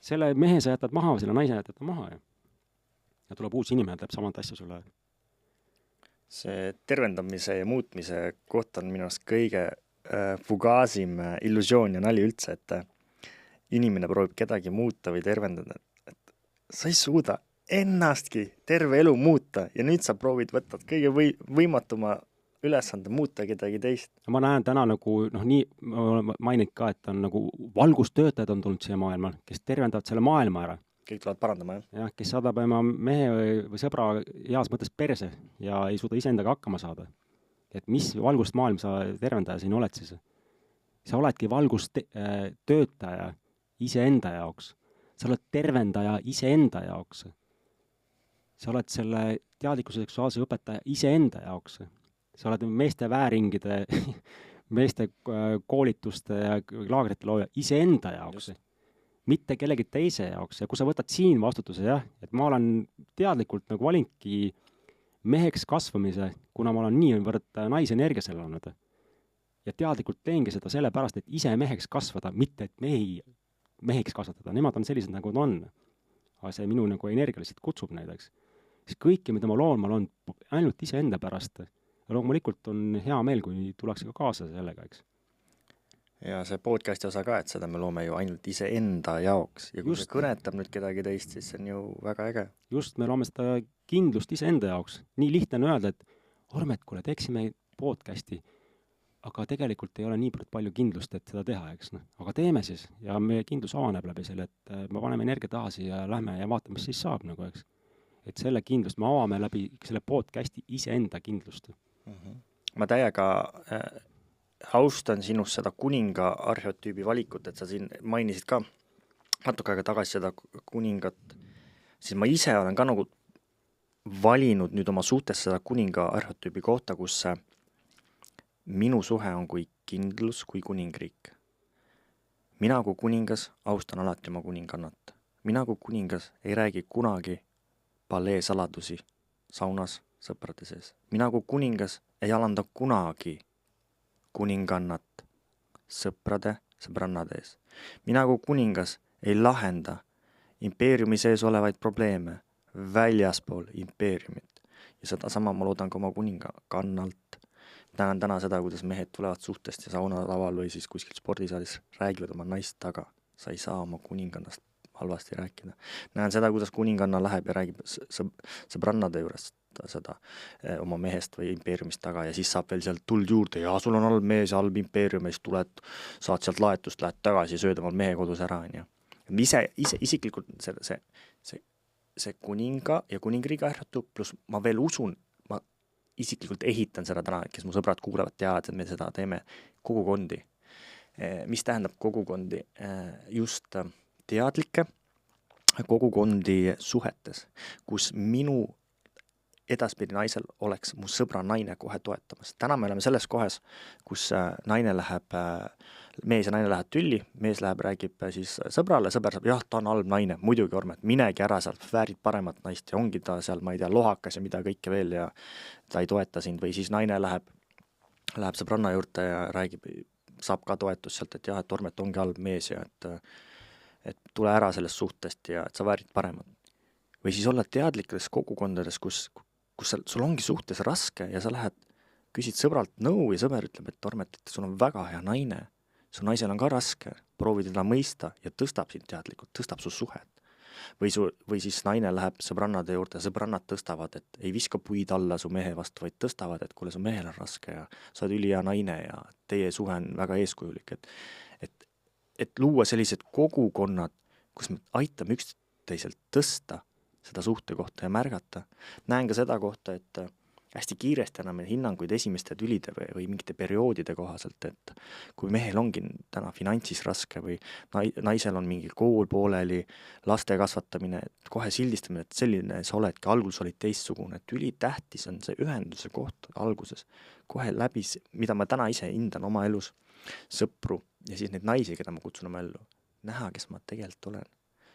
Selle mehe sa jätad maha või selle naise jätad maha ja tuleb uus inimene, teeb samad asja sulle. See tervendamise ja muutmise koht on minu arust kõige fugaasim illusioon ja nali üldse, et inimene proovib kedagi muuta või tervendada, et sa ei suuda ennastki terve elu muuta ja nüüd sa proovid võtta kõige võimatuma ülesande muuta kedagi teist. Ma näen täna nagu, nii mainin ka, et on nagu valgustöötajad on tulnud siia maailma, kes tervendavad selle maailma ära. Kõik tulevad parandama, jah? Jah, kes saadab ema mehe või sõbra heas mõttes perse ja ei suuda iseendaga hakkama saada. Et mis valgust maailm sa tervendaja siin oled siis? Sa oledki valgustöötaja iseenda jaoks. Sa oled tervendaja iseenda jaoks. Sa oled selle teadlikkuse seksuaalse õpetaja iseenda jaoks. Sa oled meeste vääringide, meeste koolituste ja laagrite looja iseenda jaoks. Just. Mitte kellegi teise jaoks. Ja kui sa võtad siin vastutuse, jah, et ma olen teadlikult nagu valingi meheks kasvamise, kuna ma olen niivõrd naisenergias elanud. Ja teadlikult teengi seda sellepärast, et ise meheks kasvada, mitte et meheks kasvatada. Nemad on sellised, nagu on. Aga see minu nagu energia lihtsalt kutsub neid, eks. Siis kõike, mida ma loon ainult ise enda pärast. Ja loomulikult on hea meel, kui tuleks ka kaasa sellega, eks. Ja see podcasti osa ka, et seda me loome ju ainult ise enda jaoks. Ja kui see kõnetab nüüd kedagi teist, siis see on ju väga äge. Just, me loome seda kindlust ise enda jaoks. Nii lihtne on öelda, et Ormet, kuule, teeksime podcasti, aga tegelikult ei ole nii palju kindlust, et seda teha, eks. Aga teeme siis ja meie kindlus avaneb läbi selle, et me paneme energia taasi ja lähme ja vaatame, mis siis saab, nagu, eks. Et selle kindlust me avame läbi selle podcasti ise enda kindlust. Ma täiega austan sinust seda kuninga arheotüübi valikut, et sa siin mainisid ka natuke aega tagasi seda kuningat, siis ma ise olen ka nagu valinud nüüd oma suhtes seda kuninga arhetüübi kohta, kus minu suhe on kui kindlus, kui kuningriik. Mina kui kuningas austan alati oma kuningannat. Mina kui kuningas ei räägi kunagi palee saladusi saunas sõprade sees. Mina kui kuningas ei alanda kunagi kuningannat sõbrannade ees. Mina kui kuningas ei lahenda impeeriumi sees olevaid probleeme väljaspool impeeriumit. Ja seda sama ma loodan ka oma kuningannalt. Näen täna seda, kuidas mehed tulevad suhtest ja saunalaval või siis kuskil spordisaalis räägivad oma naist taga. Sa ei saa oma kuningannast halvasti rääkida. Näen seda, kuidas kuninganna läheb ja räägib sõbrannade juurest seda oma mehest või impeeriumist taga ja siis saab veel sealt tuld juurde ja sul on halb mees ja halb impeerium ja siis tuled, saad sealt laetust, lähed tagasi ja sööd omal mehe kodus ära. Ise isiklikult see kuninga ja kuningriiga arhetüüp, pluss ma veel usun, ma isiklikult ehitan seda täna, kes mu sõbrad kuulevad, teavad, et me seda teeme kogukondi. Mis tähendab kogukondi? Just teadlikke kogukondi suhetes, kus minu edaspidi naisel oleks mu sõbra naine kohe toetamas. Täna me oleme selles kohas, kus mees ja naine läheb tülli, mees läheb, räägib siis sõbrale, sõber saab, jah, ta on halb naine, muidugi Ormet, minegi ära sealt, väärid paremat naist ja ongi ta seal, ma ei tea, lohakas ja mida kõike veel ja ta ei toeta sind või siis naine läheb sõbranna juurde ja räägib, saab ka toetust sealt, et jah, et Ormet ongi halb mees ja et tule ära sellest suhtest ja et sa väärid paremat. Või siis olla teadlikes kogukondades, kus sul ongi suhtes raske ja sa küsid sõbralt nõu ja sõber ütleb, et Ormet, et sul on väga hea naine, su naisel on ka raske, proovi teda mõista ja tõstab sind teadlikult, tõstab su suhet. Või siis naine läheb sõbrannade juurde, sõbrannad tõstavad, et ei viska puid alla su mehe vastu, vaid tõstavad, et kuule, su mehel on raske ja sa oled ülihea naine ja teie suhe on väga eeskujulik. Et luua sellised kogukonnad, kus me aitame üksteiselt tõsta seda suhte kohta ja märgata. Näen ka seda kohta, et hästi kiiresti anname hinnanguid esimeste tülide või mingite perioodide kohaselt, et kui mehel ongi täna finantsis raske või naisel on mingi kool pooleli, laste kasvatamine, et kohe sildistamine, et selline sa oledki, alguses olid teistsugune, et ülitähtis on see ühenduse koht alguses, kohe läbi, mida ma täna ise hindan oma elus, sõpru ja siis neid naisi, keda ma kutsun oma ellu, näha, kes ma tegelikult olen.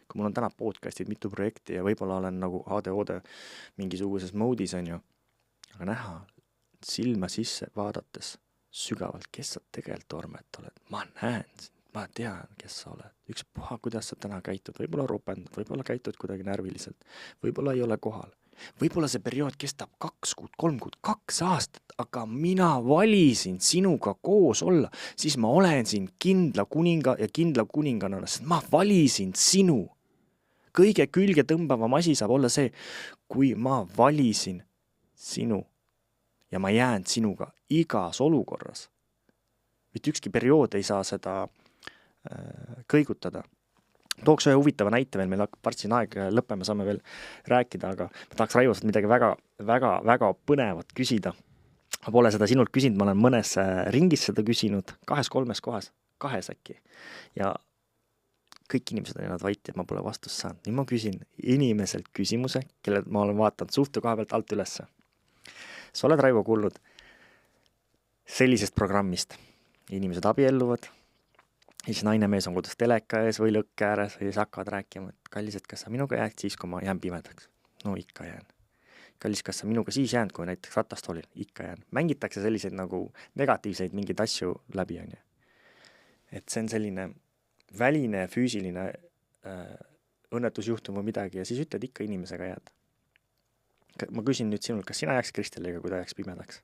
Kui mul on täna podcastid, mitu projekti ja võib-olla olen nagu ADOD mingisuguses moodis, on ju, aga näha silma sisse vaadates sügavalt, kes sa tegelikult Ormet oled. Ma näen, ma tean, kes sa oled. Ükspuha, kuidas sa täna käitud, võib-olla ropendad, võib-olla käitud kuidagi närviliselt, võib-olla ei ole kohal. Võib-olla see periood kestab 2 kuud, 3 kuud, 2 aastat, aga mina valisin sinuga koos olla, siis ma olen siin kindla kuninga ja kindla kuningannana, sest ma valisin sinu. Kõige külge tõmbavam asi saab olla see, kui ma valisin sinu ja ma jään sinuga igas olukorras. Mitte ükski periood ei saa seda kõigutada. Tooks ühe huvitava näite veel, meil hakkab partsin aeg lõppema, saame veel rääkida, aga ma tahaks Raivost midagi väga, väga, väga põnevat küsida. Ma pole seda sinult küsinud, ma olen mõnes ringis seda küsinud, 2-3 kohas, 2 äkki. Ja kõik inimesed on jäänud vaiti, et ma pole vastust saanud. Nii ma küsin inimeselt küsimuse, kelle ma olen vaatanud suhte koha pealt alt ülesse. Sa oled, Raivo, kuulnud sellisest programmist. Inimesed abielluvad, ja siis naine mees on kodus teleka ees või lõkke ääres või siis hakkavad rääkima, et kallis, et kas sa minuga jääd siis, kui ma jään pimedaks? No ikka jään. Kallis, kas sa minuga siis jäänud, kui näiteks ratastoolil? Ikka jään. Mängitakse selliseid nagu negatiivseid mingeid asju läbi, on ju. Et see on selline väline, füüsiline õnnetusjuhtum või midagi ja siis ütled ikka inimesega jääd. Ma küsin nüüd sinult, kas sina jääks Kristeliga, kui ta jääks pimedaks?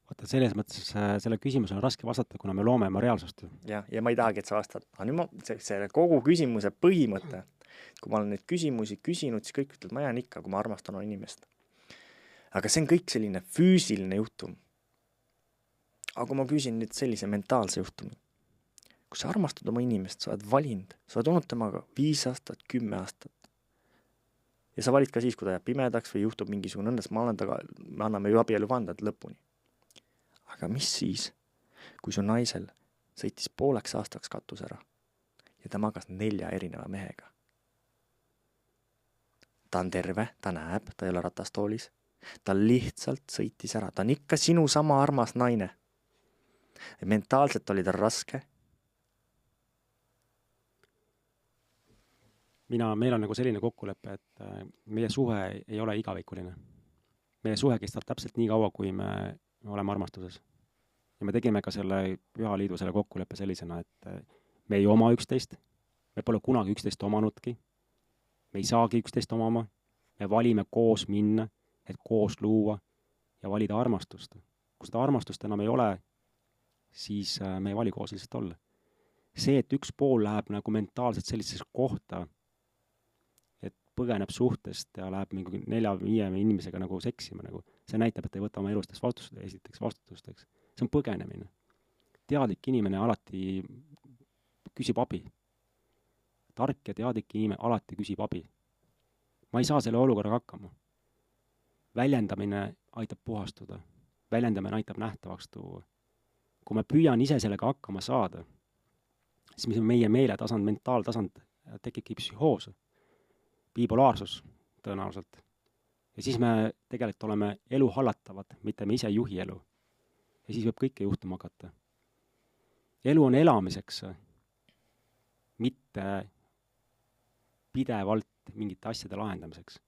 Vaata, selles mõttes selle küsimuse on raske vastata, kuna me loome oma reaalsust. Ja ma ei tahagi, et sa vastad. Aga nüüd selle kogu küsimuse põhimõte, kui ma olen neid küsimusi küsinud, siis kõik ütled, ma jään ikka, kui ma armastan oma inimest. Aga see on kõik selline füüsiline juhtum. Aga kui ma küsin nüüd sellise mentaalse juhtumi, kui sa armastad oma inimest, sa oled valinud, sa oled olnud temaga 5 aastat, 10 aastat. Ja sa valid ka siis, kui ta jääb pimedaks või juhtub mingisugune õnnes, me anname ju abielu vandad lõpuni. Aga mis siis, kui su naisel sõitis 5 aastaks katus ära ja ta magas 4 erineva mehega? ta on terve, ta näeb, ta ei ole ratastoolis. Ta lihtsalt sõitis ära, ta on ikka sinu sama armas naine. Mentaalselt oli ta raske. Meil on nagu selline kokkulepe, et meie suhe ei ole igavikuline. Meie suhe kestab täpselt nii kaua, kui me oleme armastuses. Ja me tegime ka selle Pühaliidu selle kokkuleppe sellisena, et me ei oma üksteist, me pole kunagi üksteist omanudki, me ei saagi üksteist omama, me valime koos minna, et koos luua ja valida armastust. Kui seda armastust enam ei ole, siis me ei vali koos lihtsalt olla. See, et üks pool läheb nagu mentaalselt sellisesse kohta, et põgeneb suhtest ja läheb mingi 4-5 inimesega nagu seksima, nagu, see näitab, et ei võta oma elustest vastutusteks. See on põgenemine. Teadlik inimene alati küsib abi. Tark ja teadlik inimene alati küsib abi. Ma ei saa selle olukorraga hakkama. Väljendamine aitab puhastuda. Väljendamine aitab nähtavaks tuua. Kui ma püüan ise sellega hakkama saada, siis meie meeletasand, mentaaltasand tekibki psühhoos, bipolaarsus tõenäoliselt. Ja siis me tegelikult oleme elu hallatavad, mitte me ise juhi elu. Ja siis võib kõike juhtuma hakata. Elu on elamiseks, mitte pidevalt mingite asjade lahendamiseks.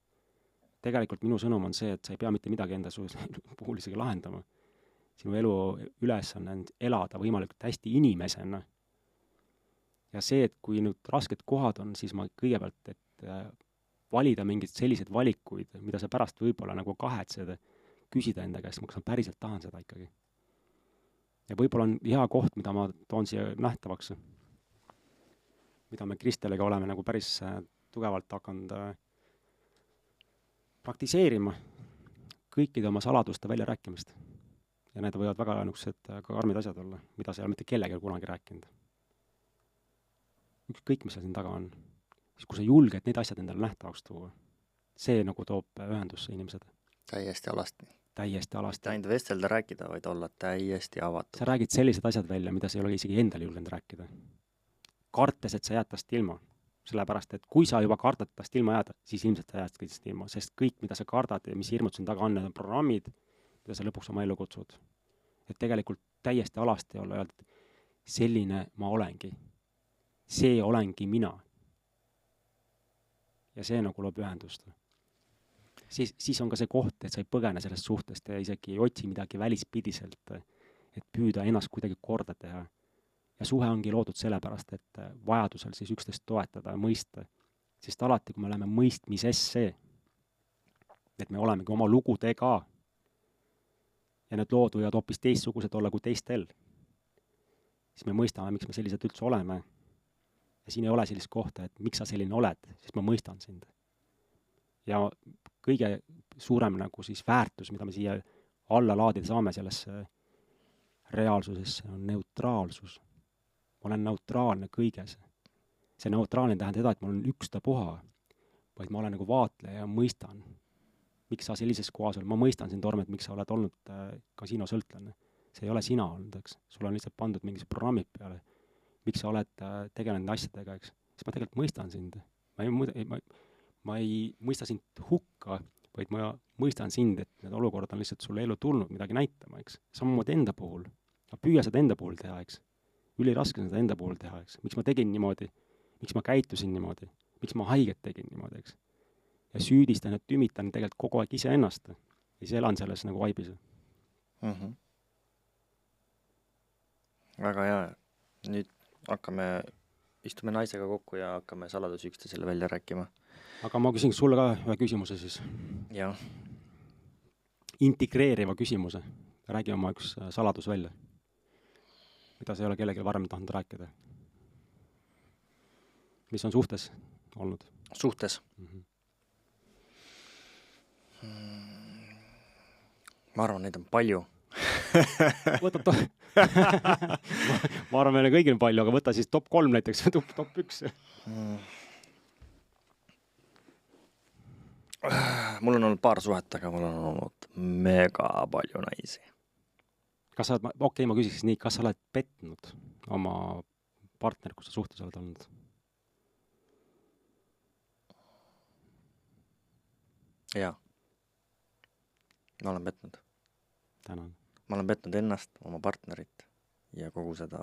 Tegelikult minu sõnum on see, et sa ei pea mitte midagi enda puhul isegi lahendama. Sinu elu ülesanne on elada võimalikult hästi inimesena. Ja see, et kui nüüd rasked kohad on, siis ma kõigepealt, et valida mingeid selliseid valikuid, mida sa pärast võib-olla nagu kahetsed, küsida enda käest, kas ma päriselt tahan seda ikkagi. Ja võib-olla on hea koht, mida ma toon siia nähtavaks, mida me Kristelega oleme nagu päris tugevalt hakanud praktiseerima kõikide oma saladuste välja rääkimist. Ja need võivad väga niisugused ka karmid asjad olla, mida sa ei ole mitte kellegi kunagi rääkinud. Ükskõik, mis seal siin taga on. Siis kui sa julged need asjad endale nähtavaks tuua, see nagu toob ühendusse inimesed. Täiesti alasti. Täiesti alasti. Ainult vestelda rääkida, vaid olla täiesti avatud. Sa räägid sellised asjad välja, mida sa ei ole isegi endale julgenud rääkida. Kartes, et sa jääd tast ilma. Sellepärast, et kui sa juba kardad tast ilma jääda, siis ilmselt sa jääd tast ilma, sest kõik, mida sa kardad ja mis hirmud siin taga on, need on programmid, mida sa lõpuks oma elu kutsud. Et tegelikult täiesti alasti olla öelda, et selline ma olengi. See olengi mina. Ja see nagu loob ühendust. Siis on ka see koht, et sa ei põgene sellest suhtest ja isegi ei otsi midagi välispidiselt, et püüda ennast kuidagi korda teha. Ja suhe ongi loodud sellepärast, et vajadusel siis üksteist toetada ja mõista. Sest alati, kui me oleme mõistmisesse, et me olemegi oma lugudega ja need lood võivad hoopis teistsugused olla kui teistel, siis me mõistame, miks me sellised üldse oleme. Ja siin ei ole sellist kohta, et miks sa selline oled, siis ma mõistan sind. Ja kõige suurem nagu siis väärtus, mida me siia alla laadida saame sellesse reaalsusesse, on neutraalsus. Ma olen neutraalne kõiges. See neutraalne tähendab seda, et ma olen ükstapuha, vaid ma olen nagu vaatleja ja mõistan. Miks sa sellises kohas oled? Ma mõistan sind, Orm, et miks sa oled olnud kasiinosõltlane. See ei ole sina olnud, eks. Sul on lihtsalt pandud mingis programmid peale. Miks sa oled tegelenud asjadega, eks. Siis ma tegelikult mõistan sind. Ma ei mõista sind hukka, vaid ma mõistan sind, et need olukorrad on lihtsalt sulle elu tulnud midagi näitama, eks. Samamoodi enda puhul. Ma püüa seda enda puhul teha, eks. Üliraske seda enda puhul teha, eks. Miks ma tegin niimoodi? Miks ma käitusin niimoodi? Miks ma haiget tegin niimoodi, eks? Ja süüdistan ja tümitan tegelikult kogu aeg ise ennast. Ja siis elan selles nagu vaibis. Väga hea. Nüüd istume naisega kokku ja hakkame saladusi üksteisele välja rääkima. Aga ma küsin sulle ka ühe küsimuse siis. Jah. Integreeriva küsimuse. Räägi oma üks saladus välja. Mida sa ei ole kellelegi varem tahtnud rääkida. Mis on suhtes olnud? Suhtes? Ma arvan, neid on palju. Võta ma arvan, meile kõigil on palju, aga võta siis top 3 näiteks, top 1. Mul on olnud paar suhet, aga mul on olnud mega palju naisi. Kas sa oled, ma küsiks nii, kas sa oled petnud oma partner, kus sa suhtes oled olnud? jaa. Ma olen petnud. Tänan. Ma olen petnud ennast, oma partnerit ja kogu seda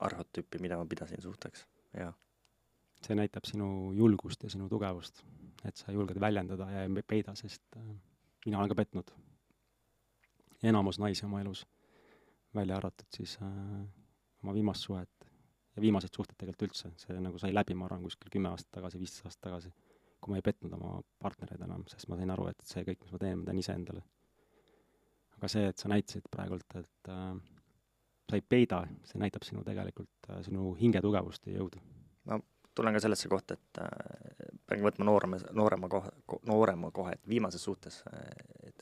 arhotüüpi, mida ma pidasin suhteks. Jaa. See näitab sinu julgust ja sinu tugevust, et sa julged väljendada ja ei peida, sest mina olen ka petnud enamus naisi oma elus, välja arvatud siis oma viimast suhet ja viimased suhted tegelikult üldse. See nagu sai läbi, ma arvan, kuskil 10 aastat tagasi, 15 aastat tagasi, kui ma ei petnud oma partnereid enam, sest ma sain aru, et see kõik, mis ma teen ise endale. Aga see, et sa näitasid praegult, et sa ei peida, see näitab sinu tegelikult, sinu hinge tugevust ja jõudu. Ma tulen ka sellesse kohta, et pean võtma noorema kohe, et viimases suhtes,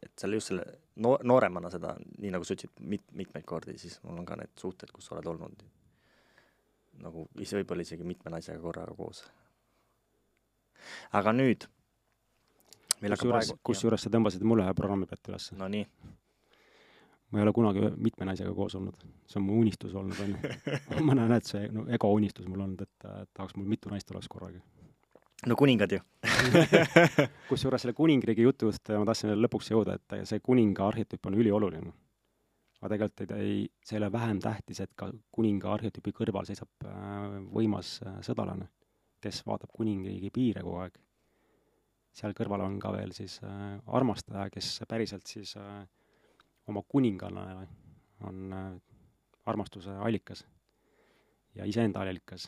et selle just selle nooremana seda, nii nagu sa ütlesid mitmeid kordi, siis mul on ka need suhted, kus oled olnud nagu võib-olla isegi mitme naisega korraga koos. Aga nüüd kusjuures sa tõmbasid mulle ühe programmi pealt üles. No nii. Ma ei ole kunagi mitme naisega koos olnud. See on mu unistus olnud. Ma näen, et see ego unistus mul olnud, et tahaks mul mitu naist oleks korraga. No kuningad ju. Kusjuures selle kuningriigi jutust ma tahtsin lõpuks jõuda, et see kuninga arhetüüp on ülioluline. Aga tegelikult see ei ole vähem tähtis, et ka kuninga arhetüüpi kõrval seisab võimas sõdalane, kes vaatab kuningriigi piire kogu aeg. Seal kõrval on ka veel siis armastaja, kes päriselt siis oma kuningana on armastuse allikas ja iseenda allikas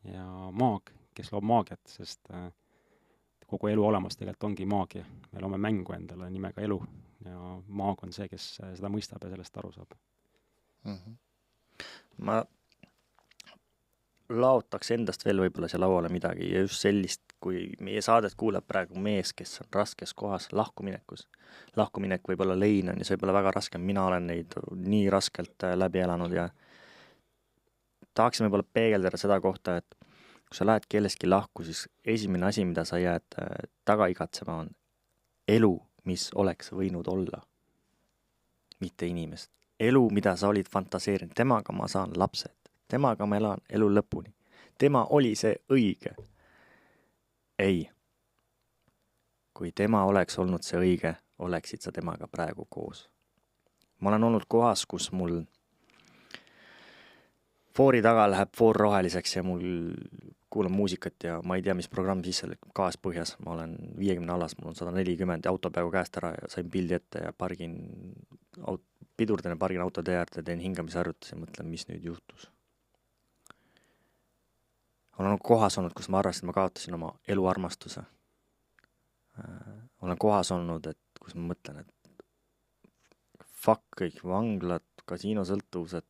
ja maag, kes loob maagiat, sest kogu elu olemas tegelikult ongi maagia. Me loome mängu endale nimega elu ja maag on see, kes seda mõistab ja sellest aru saab. Ma laotaks endast veel võib-olla see lauale midagi ja just sellist, kui meie saadet kuuleb praegu mees, kes on raskes kohas lahkuminekus. Lahkuminek võib olla lein on ja see võib olla väga raske. Mina olen neid nii raskelt läbi elanud ja tahaksin võib-olla peegeldada seda kohta, et kui sa lähed kelleski lahku, siis esimene asi, mida sa jääd taga igatsema on elu, mis oleks võinud olla. Mitte inimest. Elu, mida sa olid fantaseerinud. Temaga ma saan lapsed. Temaga ma elan elu lõpuni. Tema oli see õige. Ei. Kui tema oleks olnud see õige, oleksid sa temaga praegu koos. Ma olen olnud kohas, kus mul foori taga läheb foor roheliseks ja mul kuulan muusikat ja ma ei tea, mis programm sisse gaas põhjas. Ma olen 50 alas, mul on 140 ja auto peaaegu käest ära ja sain pildi ette ja pidurdan ja pargin auto tee äärde, teen hingamisharjutusi ja mõtlen, mis nüüd juhtus. Olen kohas olnud, kus ma arvasin, et ma kaotasin oma eluarmastuse. Olen kohas olnud, et kus ma mõtlen, et fuck kõik vanglad, kasiinosõltuvused,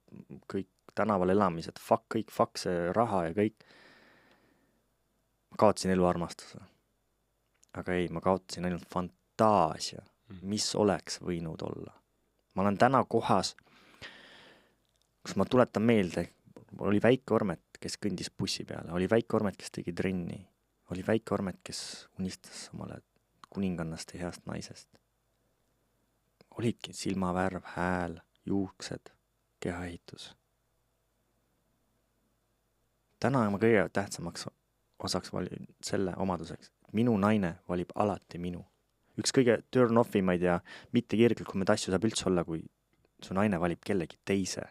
kõik tänaval elamised, fuck see raha ja kõik. Ma kaotasin eluarmastuse. Aga ei, ma kaotasin ainult fantaasia, mis oleks võinud olla. Ma olen täna kohas, kus ma tuletan meelde, oli väike Ormet, kes kõndis bussi peale, oli väike Ormet, kes tegi trenni, oli väike Ormet, kes unistas omale kuningannast ja heast naisest. Olidki silmavärv, hääl, juuksed, kehaehitus. Täna ma kõige tähtsamaks osaks valin selle omaduseks. Minu naine valib alati minu. Üks kõige turn-offimaid ja mitte kirglikumaid asju saab üldse olla, kui su naine valib kellegi teise.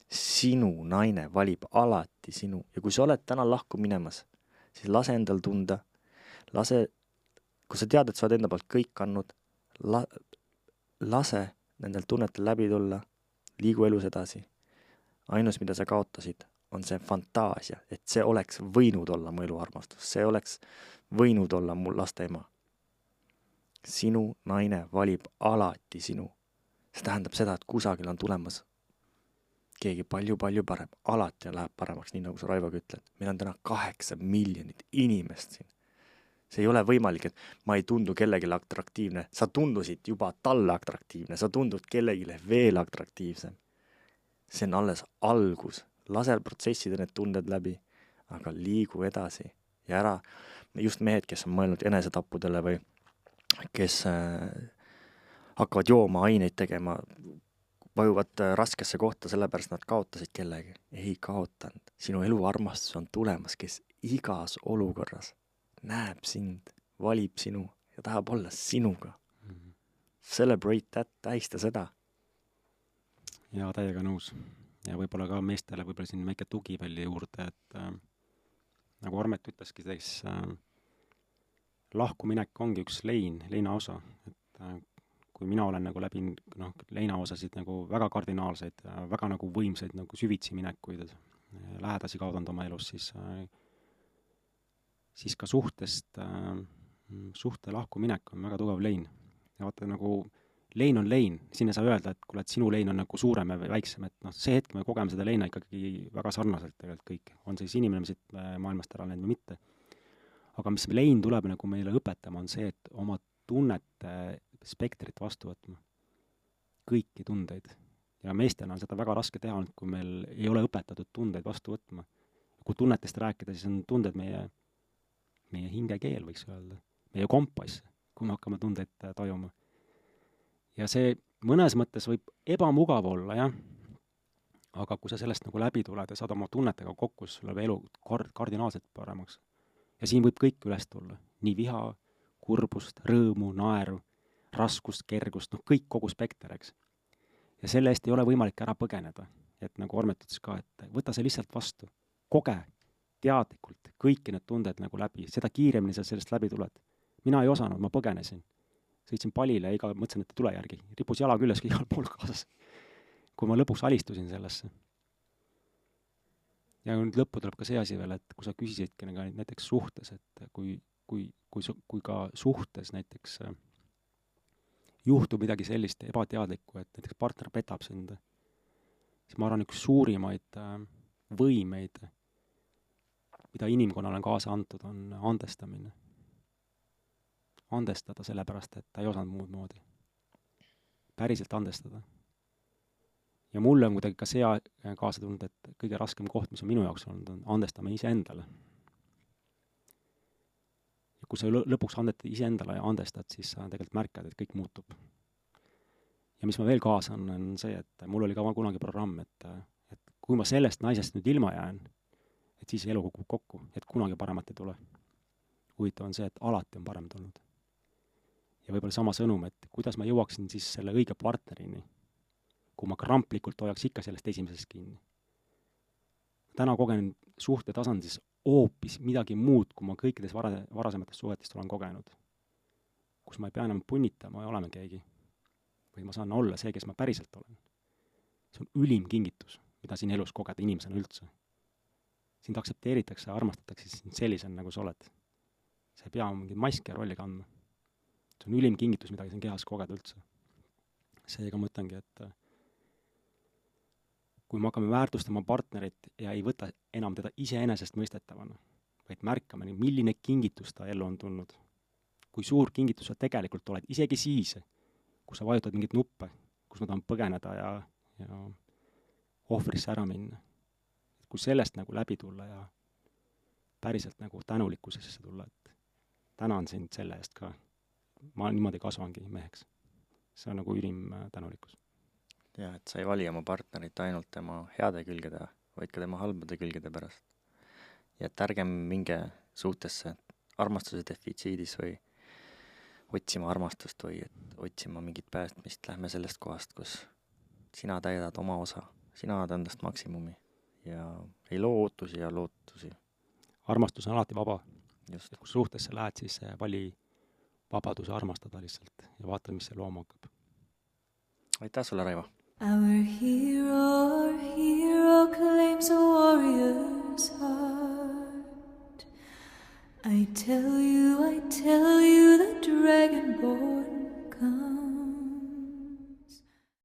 Sinu naine valib alati sinu. Ja kui sa oled täna lahku minemas, siis lase endal tunda. Kui sa tead, et sa oled enda poolt kõik andnud, lase nendel tunnetel läbi tulla, liigu elus edasi. Ainus, mida sa kaotasid, on see fantaasia, et see oleks võinud olla mu eluarmastus. See oleks võinud olla mu laste ema. Sinu naine valib alati sinu. See tähendab seda, et kusagil on tulemas keegi palju-palju parem. Alati läheb paremaks, nii nagu sa Raivoga ütled. Meil on täna 8 miljonit inimest siin. See ei ole võimalik, et ma ei tundu kellegile atraktiivne. Sa tundusid juba talle atraktiivne. Sa tundud kellegile veel atraktiivsem. See on alles algus. Lase protsessida need tunded läbi, aga liigu edasi ja ära. Just mehed, kes on mõelnud enesetappudele või kes hakkavad jooma aineid tegema, vajuvad raskesse kohta, sellepärast nad kaotasid kellegi. Ei kaotanud. Sinu eluarmastus on tulemas, kes igas olukorras näeb sind, valib sinu, ja tahab olla sinuga. Celebrate that, tähista seda. Ja täiega nõus. Ja võib-olla ka meestele võib-olla siin väike tugi veel juurde, et nagu Armet ütleski, siis lahkuminek ongi üks leina osa, et kui mina olen nagu läbi leina osasid nagu väga kardinaalseid, väga nagu võimsaid nagu süvitsi minekuid, lähedasi kaotanud oma elus, siis ka suhte lahkuminek on väga tugev lein. Ja vaata nagu lein on lein, siin ei saa öelda, et kuule, et sinu lein on nagu suurem või väiksem, et see hetk me kogeme seda leina ikkagi väga sarnaselt tegelikult kõik. On siis inimene siit maailmast ära läinud või mitte. Aga mis lein tuleb nagu meile õpetama, on see, et oma tunnete spektrit vastu võtma. Kõiki tundeid. Ja meestena on seda väga raske teha, kui meil ei ole õpetatud tundeid vastu võtma. Kui tunnetest rääkida, siis on tunded meie hingekeel, võiks öelda. Meie kompass, kui me hakkame tundeid tajuma. Ja see mõnes mõttes võib ebamugav olla, jah. Aga kui sa sellest nagu läbi tuled ja saad oma tunnetega kokku, siis sul läheb elu kardinaalselt paremaks. Ja siin võib kõik üles tulla. Nii viha, kurbust, rõõmu, naeru, raskust, kergust, kõik kogu spekter, eks. Ja selle eest ei ole võimalik ära põgeneda. Et nagu Armet ütles ka, et võta see lihtsalt vastu. Koge teadlikult kõiki need tunded nagu läbi. Seda kiiremini sa sellest läbi tuled. Mina ei osanud, ma põgenesin. Sõitsin palile ja mõtlesin, et tule järgi. Ripus jala külles igal pool kaasas. Kui ma lõpuks alistusin sellesse. Ja nüüd lõppu tuleb ka see asi veel, et kui sa küsisidki näiteks suhtes, et kui ka suhtes näiteks juhtub midagi sellist ebateadlikku, et näiteks partner petab sind, siis ma arvan, üks suurimaid võimeid, mida inimkonnale on kaasa antud, on andestamine. Andestada sellepärast, et ta ei osanud muud moodi. Päriselt andestada. Ja mulle on kuidagi ka see kaasa tulnud, et kõige raskem koht, mis on minu jaoks olnud, on andestama iseendale. Ja kui sa lõpuks iseendale andestad, siis sa tegelikult märkad, et kõik muutub. Ja mis ma veel kaasa on see, et mul oli ka kunagi programm, et kui ma sellest naisest nüüd ilma jään, et siis elu kukub kokku, et kunagi paremat ei tule. Huvitav on see, et alati on parem tulnud. Ja võib-olla sama sõnum, et kuidas ma jõuaksin siis selle õige partnerini, kui ma kramplikult hoiaks ikka sellest esimesest kinni. Täna kogen suhte tasandis hoopis midagi muud, kui ma kõikides varasematest suhetest olen kogenud. Kus ma ei pea enam punnitama ja olema keegi. Või ma saan olla see, kes ma päriselt olen. See on ülim kingitus, mida siin elus kogeda inimesena üldse. Sind aksepteeritakse ja armastatakse sind sellisel, nagu sa oled. Sa ei pea mingit maski ja rolli kandma. See on ülim kingitus, midagi siin kehas kogeda üldse. Seega mõtlengi, et kui me hakkame väärtustama partnerit ja ei võta enam teda iseenesest mõistetavana, vaid märkame, milline kingitus ta ellu on tulnud. Kui suur kingitus sa tegelikult oled, isegi siis, kui sa vajutad mingit nuppe, kus ma tahan põgeneda ja ohvrisse ära minna. Kui sellest nagu läbi tulla ja päriselt nagu tänulikkusesse tulla, et tänan sind selle eest ka. Ma niimoodi kasvangi meheks. See on nagu ülim tänulikkus. Ja, et sa ei vali oma partnerit ainult tema heade külgede, vaid ka tema halbade külgede pärast. Ja et ärgem minge suhtesse armastuse defitsiidis või otsima armastust või otsima mingit päästmist. Lähme sellest kohast, kus sina täidad oma osa. Sina annad endast maksimumi ja ei loo ootusi ja lootusi. Armastus on alati vaba. Just. Kui suhtesse lähed, siis vali vabaduse armastada lihtsalt ja vaata, mis see looma hakkab. Aitäh sulle, Raivo! Our hero claims a warrior's heart. I tell you, the dragon born